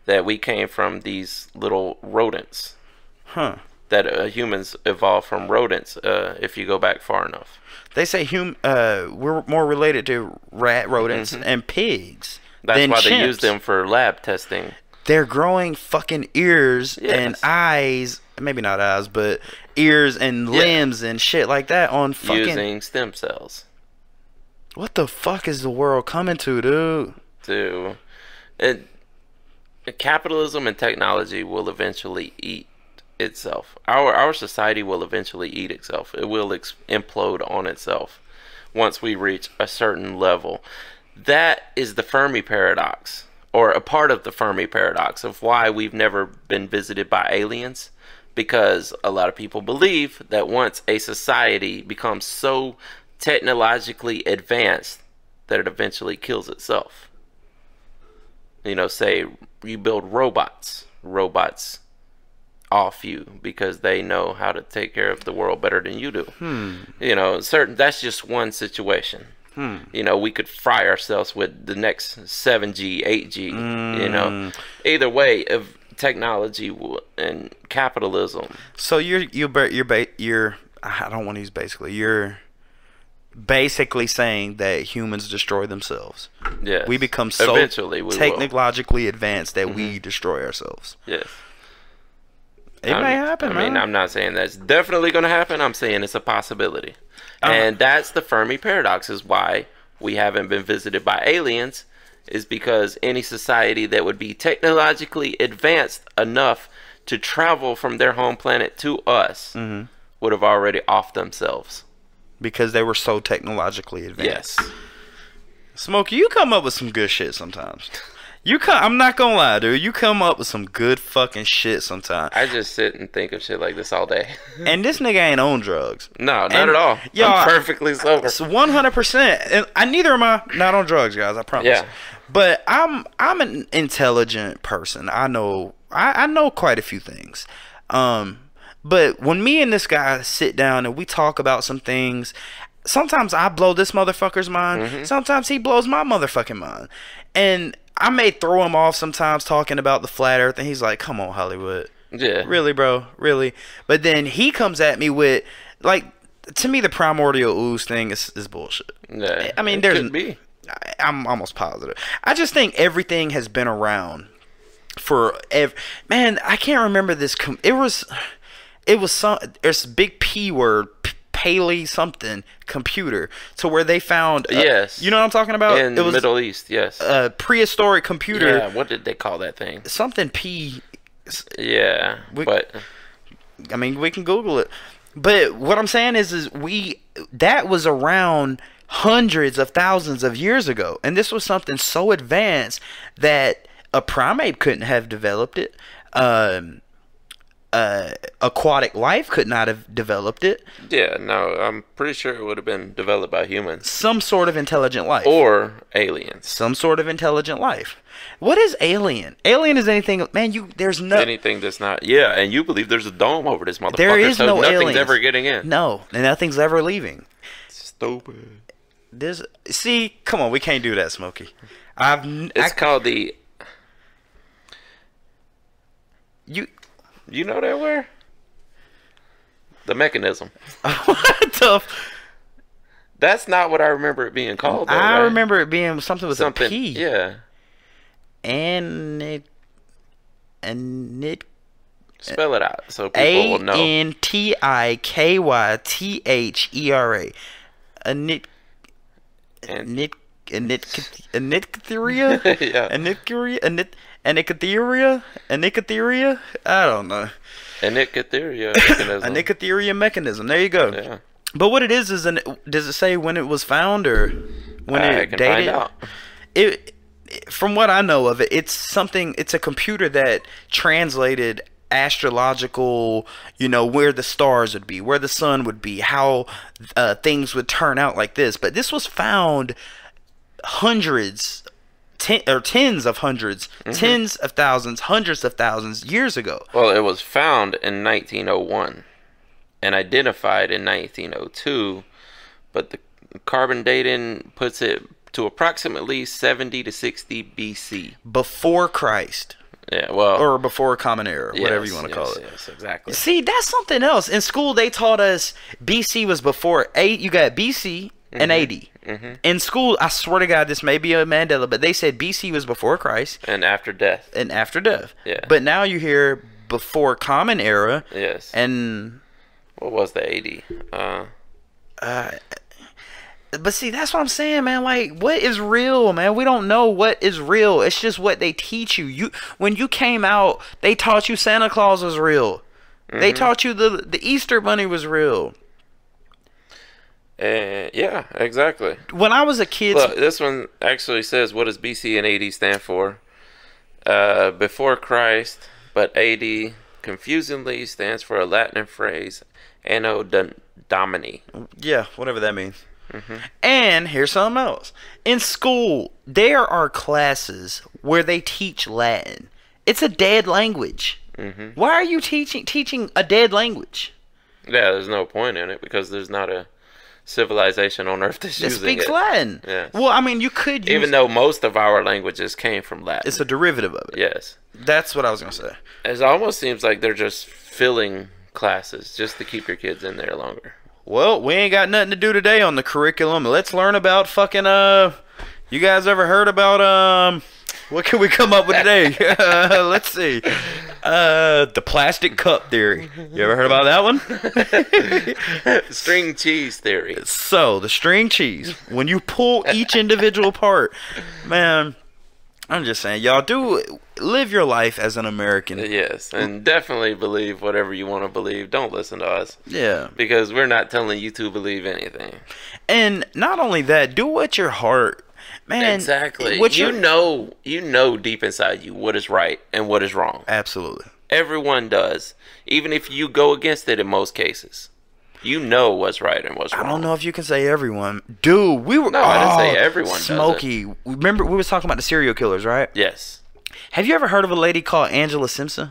that we came from these little rodents. Huh. That humans evolved from rodents if you go back far enough. They say we're more related to rat rodents and pigs. That's than why chimps. they use them for lab testing. They're growing fucking ears Yes. and eyes, maybe not eyes, but ears and limbs and shit like that on fucking... Using stem cells. What the fuck is the world coming to, dude? Capitalism and technology will eventually eat itself. Our society will eventually eat itself. It will implode on itself once we reach a certain level. That is the Fermi paradox, or a part of the Fermi paradox of why we've never been visited by aliens, because a lot of people believe that once a society becomes so technologically advanced that it eventually kills itself. You know, say you build robots off you because they know how to take care of the world better than you do. You know, that's just one situation. You know, we could fry ourselves with the next 7G, 8G. You know, either way of technology and capitalism. So you're I don't want to use basically. You're basically saying that humans destroy themselves. Yes. We become so eventually we technologically advanced that we destroy ourselves. Yes. It may happen, I mean, I'm not saying that's definitely going to happen. I'm saying it's a possibility. And that's the Fermi paradox, is why we haven't been visited by aliens, is because any society that would be technologically advanced enough to travel from their home planet to us would have already offed themselves. because they were so technologically advanced. Yes. Smokey, you come up with some good shit sometimes. I'm not gonna lie, dude. You come up with some good fucking shit sometimes. I just sit and think of shit like this all day. And this nigga ain't on drugs. No, not at all. I'm perfectly sober. It's 100%. And neither am I. Not on drugs, guys. I promise. Yeah. But I'm an intelligent person. I know quite a few things. But when me and this guy sit down and we talk about some things, sometimes I blow this motherfucker's mind. Mm-hmm. Sometimes he blows my motherfucking mind. And I may throw him off sometimes talking about the flat earth, and he's like, come on, Hollywood. Yeah. Really, bro? Really? But then he comes at me with, like, to me, the primordial ooze thing is bullshit. Yeah. I mean, could be. I'm almost positive. I just think everything has been around for man, I can't remember this. There's a big P word, Paley something computer, to where they found yes, you know what I'm talking about, in the Middle East. Yes, a prehistoric computer. Yeah, what did they call that thing? Something P. Yeah, but I mean, we can Google it. But what I'm saying is that was around hundreds of thousands of years ago, and this was something so advanced that a primate couldn't have developed it. Aquatic life could not have developed it. Yeah, no, I'm pretty sure it would have been developed by humans. Some sort of intelligent life. Or aliens. Some sort of intelligent life. What is alien? Alien is anything, man, there's no... Anything that's not... Yeah, and you believe there's a dome over this motherfucker. There is no nothing's aliens. Ever getting in. No, and nothing's ever leaving. Stupid. See, come on, we can't do that, Smokey. It's called the... You know that word? The mechanism. What the... That's not what I remember it being called, though, I right? remember it being something with a P. Yeah. Spell it out so people will know. Antikythtera. Anicotheria? I don't know. Anicotheria mechanism. Anicotheria mechanism. There you go. Yeah. But what it is does it say when it was found or when it dated? Find out. From what I know of it, it's a computer that translated astrological, where the stars would be, where the sun would be, how things would turn out like this. But this was found tens of hundreds, tens of thousands, hundreds of thousands years ago. Well, it was found in 1901 and identified in 1902, but the carbon dating puts it to approximately 70 to 60 BC. Before Christ. Yeah, well... Or before Common Era, whatever you want to call it. Yes, exactly. See, that's something else. In school, they taught us BC was before... You got BC and AD. Mm-hmm. In school, I swear to God, this may be a Mandela, but they said BC was before Christ. And after death. Yeah. But now you hear before Common Era. Yes. And... What was the AD? But see, that's what I'm saying, man. Like, what is real, man? We don't know what is real. It's just what they teach you. When you came out, they taught you Santa Claus was real. Mm-hmm. They taught you the Easter Bunny was real. Yeah, exactly. When I was a kid... Look, this one actually says, what does BC and AD stand for? Before Christ, but AD confusingly stands for a Latin phrase, Anno Domini. Yeah, whatever that means. Mm-hmm. And here's something else. In school, there are classes where they teach Latin. It's a dead language. Mm-hmm. Why are you teaching a dead language? Yeah, there's no point in it because there's not a civilization on Earth that's using speaks it. Latin. Yes. Well, I mean, you could use... Even though most of our languages came from Latin. It's a derivative of it. Yes. That's what I was going to say. It almost seems like they're just filling classes just to keep your kids in there longer. Well, we ain't got nothing to do today on the curriculum. Let's learn about fucking, you guys ever heard about, what can we come up with today? Let's see. The plastic cup theory. You ever heard about that one? String cheese theory. So, the string cheese, when you pull each individual part, man, I'm just saying, y'all do live your life as an American. Yes, and definitely believe whatever you want to believe. Don't listen to us. Yeah. Because we're not telling you to believe anything. And not only that, do what your heart, man. Exactly. What you know deep inside you what is right and what is wrong. Absolutely. Everyone does. Even if you go against it in most cases. You know what's right and what's wrong. I don't know if you can say everyone. Dude, we were... No, I didn't say everyone Smokey. does it. Remember, we was talking about the serial killers, right? Yes. Have you ever heard of a lady called Angela Simpson?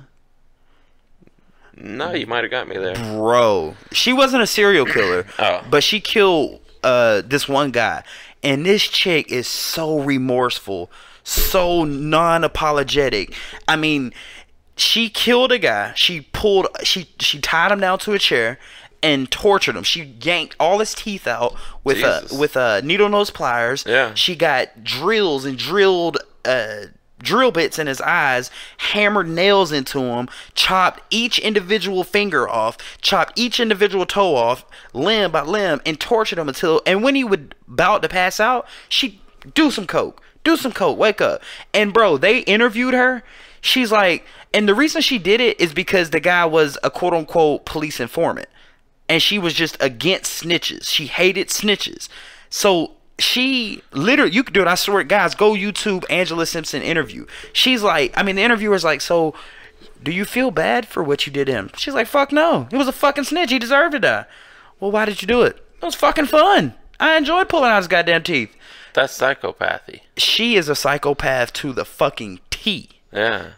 No, you might have got me there. Bro. She wasn't a serial killer. Oh. But she killed this one guy. And this chick is so remorseful. So non-apologetic. I mean, she killed a guy. She tied him down to a chair and tortured him. She yanked all his teeth out with needle nose pliers. Yeah. She got drills and drilled drill bits in his eyes, hammered nails into him, chopped each individual finger off, chopped each individual toe off, limb by limb, and tortured him until. And when he would about to pass out, she do some coke, wake up. And bro, they interviewed her. She's like, and the reason she did it is because the guy was a quote unquote police informant. And she was just against snitches. She hated snitches. So she literally, you could do it. I swear, guys, go YouTube Angela Simpson interview. She's like, I mean, the interviewer's like, so do you feel bad for what you did to him? She's like, fuck no. He was a fucking snitch. He deserved to die. Well, why did you do it? It was fucking fun. I enjoyed pulling out his goddamn teeth. That's psychopathy. She is a psychopath to the fucking T. Yeah.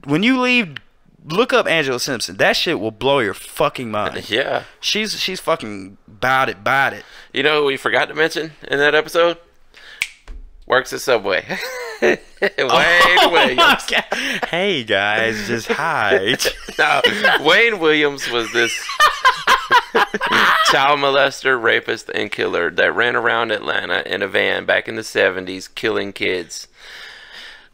When you leave, look up Angela Simpson. That shit will blow your fucking mind. Yeah. She's fucking about it. You know who we forgot to mention in that episode? Works at Subway. Wayne Williams. Hey guys, just hide. No, Wayne Williams was this child molester, rapist, and killer that ran around Atlanta in a van back in the 70s killing kids.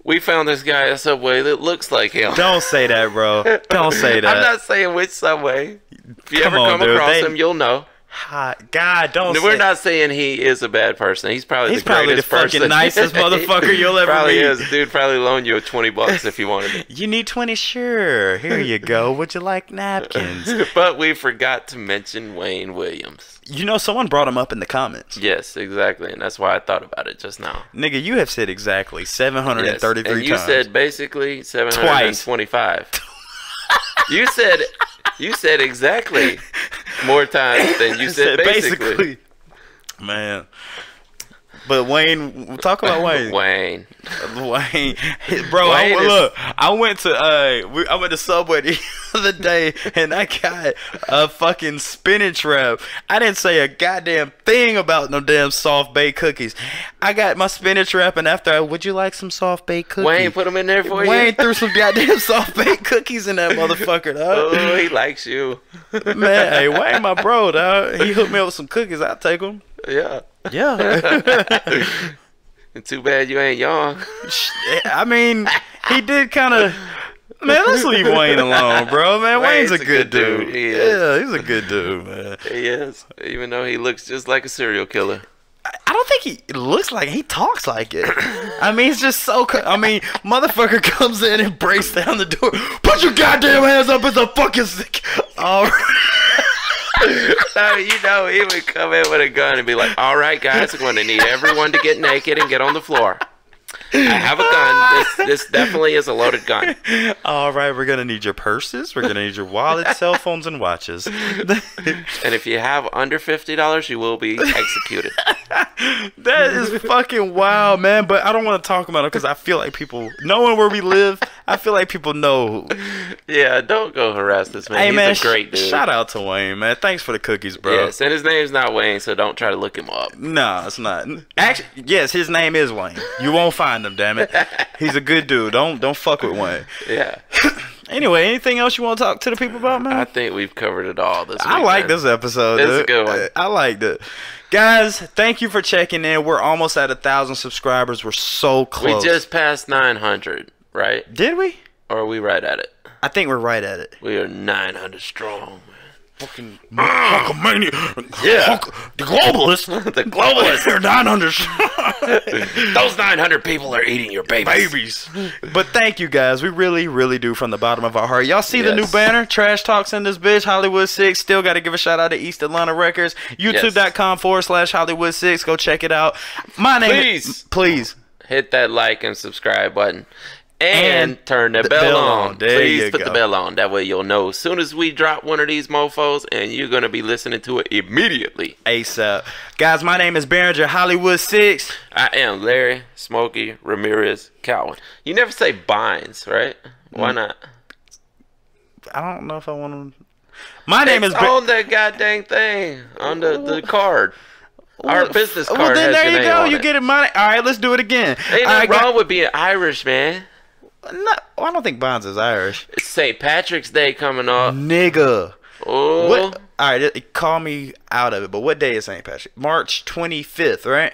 We found this guy at Subway that looks like him. Don't say that, bro. Don't say that. I'm not saying which Subway. If you ever come across him, you'll know. God, don't. We're not saying he is a bad person. He's probably the greatest fucking person. nicest motherfucker you'll ever probably meet. Is. Dude probably loan you $20 if you wanted it. You need 20? Sure. Here you go. Would you like napkins? But we forgot to mention Wayne Williams. You know, someone brought him up in the comments. Yes, exactly. And that's why I thought about it just now. Nigga, you have said exactly 733 times. And you said basically 725. You said exactly more times than you said basically. Man. But Wayne, talk about Wayne. Wayne, bro. I went to Subway the other day and I got a fucking spinach wrap. I didn't say a goddamn thing about no damn soft baked cookies. I got my spinach wrap and after would you like some soft baked cookies? Wayne put them in there for you. Wayne threw some goddamn soft baked cookies in that motherfucker, dog. Oh, he likes you, man. Hey, Wayne, my bro, dog. He hooked me up with some cookies. I'll take them. Yeah. Too bad you ain't young. I mean, he did kind of. Man, let's leave Wayne alone, bro. Man, Wayne's a good dude. Yeah, he's a good dude, man. He is, even though he looks just like a serial killer. I don't think he looks like it. He talks like it. I mean, it's just so. I mean, motherfucker comes in and breaks down the door. Put your goddamn hands up! It's a fucking sick. All right. So, you know, he would come in with a gun and be like, all right, guys, we're going to need everyone to get naked and get on the floor. I have a gun. This definitely is a loaded gun. All right, we're going to need your purses. We're going to need your wallets, cell phones, and watches. And if you have under $50, you will be executed. That is fucking wild, man. But I don't want to talk about it because I feel like people, knowing where we live, I feel like people know. Yeah, don't go harass this man. Hey, He's man, a great dude. Shout out to Wayne, man. Thanks for the cookies, bro. Yes, and his name's not Wayne, so don't try to look him up. No, it's not. Actually, yes, his name is Wayne. You won't find him, damn it. He's a good dude. Don't fuck with Wayne. Yeah. Anyway, anything else you want to talk to the people about, man? I think we've covered it all this week. I like this episode. This is a good one. I liked it. Guys, thank you for checking in. We're almost at 1,000 subscribers. We're so close. We just passed 900, right? Did we? Or are we right at it? I think we're right at it. We are 900 strong, man. fucking Hulkamania. Yeah. The globalists. The globalists. They're 900. Those 900 people are eating your babies. But thank you guys. We really, really do from the bottom of our heart. Y'all see the new banner? Trash Talks in this bitch. Hollywood 6. Still got to give a shout out to East Atlanta Records. YouTube.com/Hollywood6. Go check it out. My name Please. Hit that like and subscribe button. And turn the bell on. Please put the bell on. That way you'll know as soon as we drop one of these mofos, and you're going to be listening to it immediately. ASAP. Guys, my name is Behringer, Hollywood 6. I am Larry Smokey Ramirez Cowan. You never say binds, right? Why not? I don't know if I want to. My name is on that goddamn thing. On the card. Our business card. Well, then has there your you name go. on You it. get it. All right, let's do it again. Ain't nothing wrong with being Irish, man. No, I don't think Bonds is Irish. It's St. Patrick's Day coming up. Nigga. Oh. What? All right, call me out of it. But what day is St. Patrick? March 25th, right?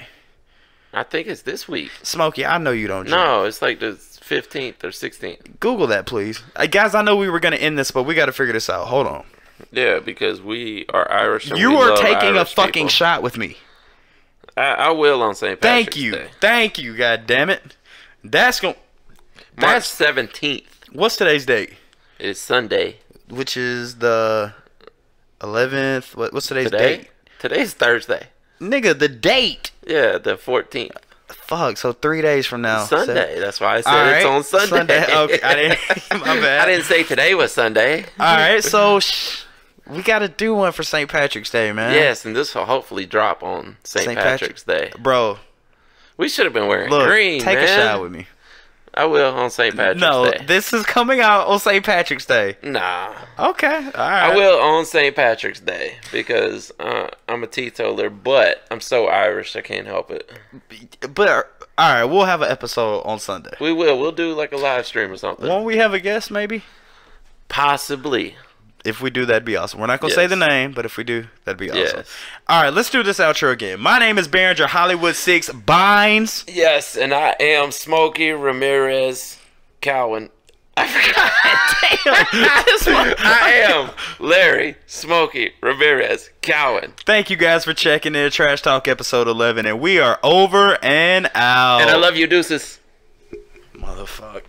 I think it's this week. Smokey, I know you don't drink. No, it's like the 15th or 16th. Google that, please. Guys, I know we were going to end this, but we got to figure this out. Hold on. Yeah, because we are Irish. And you we are love taking Irish a fucking people. shot with me. I will on St. Patrick's Day. Thank you, God damn it. That's going. March 17th. What's today's date? It's Sunday. Which is the 11th. What's today's date? Today's Thursday. Nigga, the date. Yeah, the 14th. Fuck, so 3 days from now. Sunday. That's why I said it's on Sunday. Okay, I didn't. My bad. I didn't say today was Sunday. All right, so we got to do one for St. Patrick's Day, man. Yes, and this will hopefully drop on St. Patrick's Day. Bro. We should have been wearing green, take man. a shot with me. I will on St. Patrick's Day. No, this is coming out on St. Patrick's Day. Nah. Okay, all right. I will on St. Patrick's Day because I'm a teetotaler, but I'm so Irish I can't help it. But all right, we'll have an episode on Sunday. We will. We'll do like a live stream or something. Won't we have a guest maybe? Possibly. If we do, that'd be awesome. We're not going to say the name, but if we do, that'd be awesome. Yes. All right, let's do this outro again. My name is Behringer, Hollywood 6, Binds. Yes, and I am Smokey Ramirez Cowan. I forgot. Damn. I am Larry Smokey Ramirez Cowan. Thank you guys for checking in. Trash Talk episode 11, and we are over and out. And I love you, deuces. Motherfucker.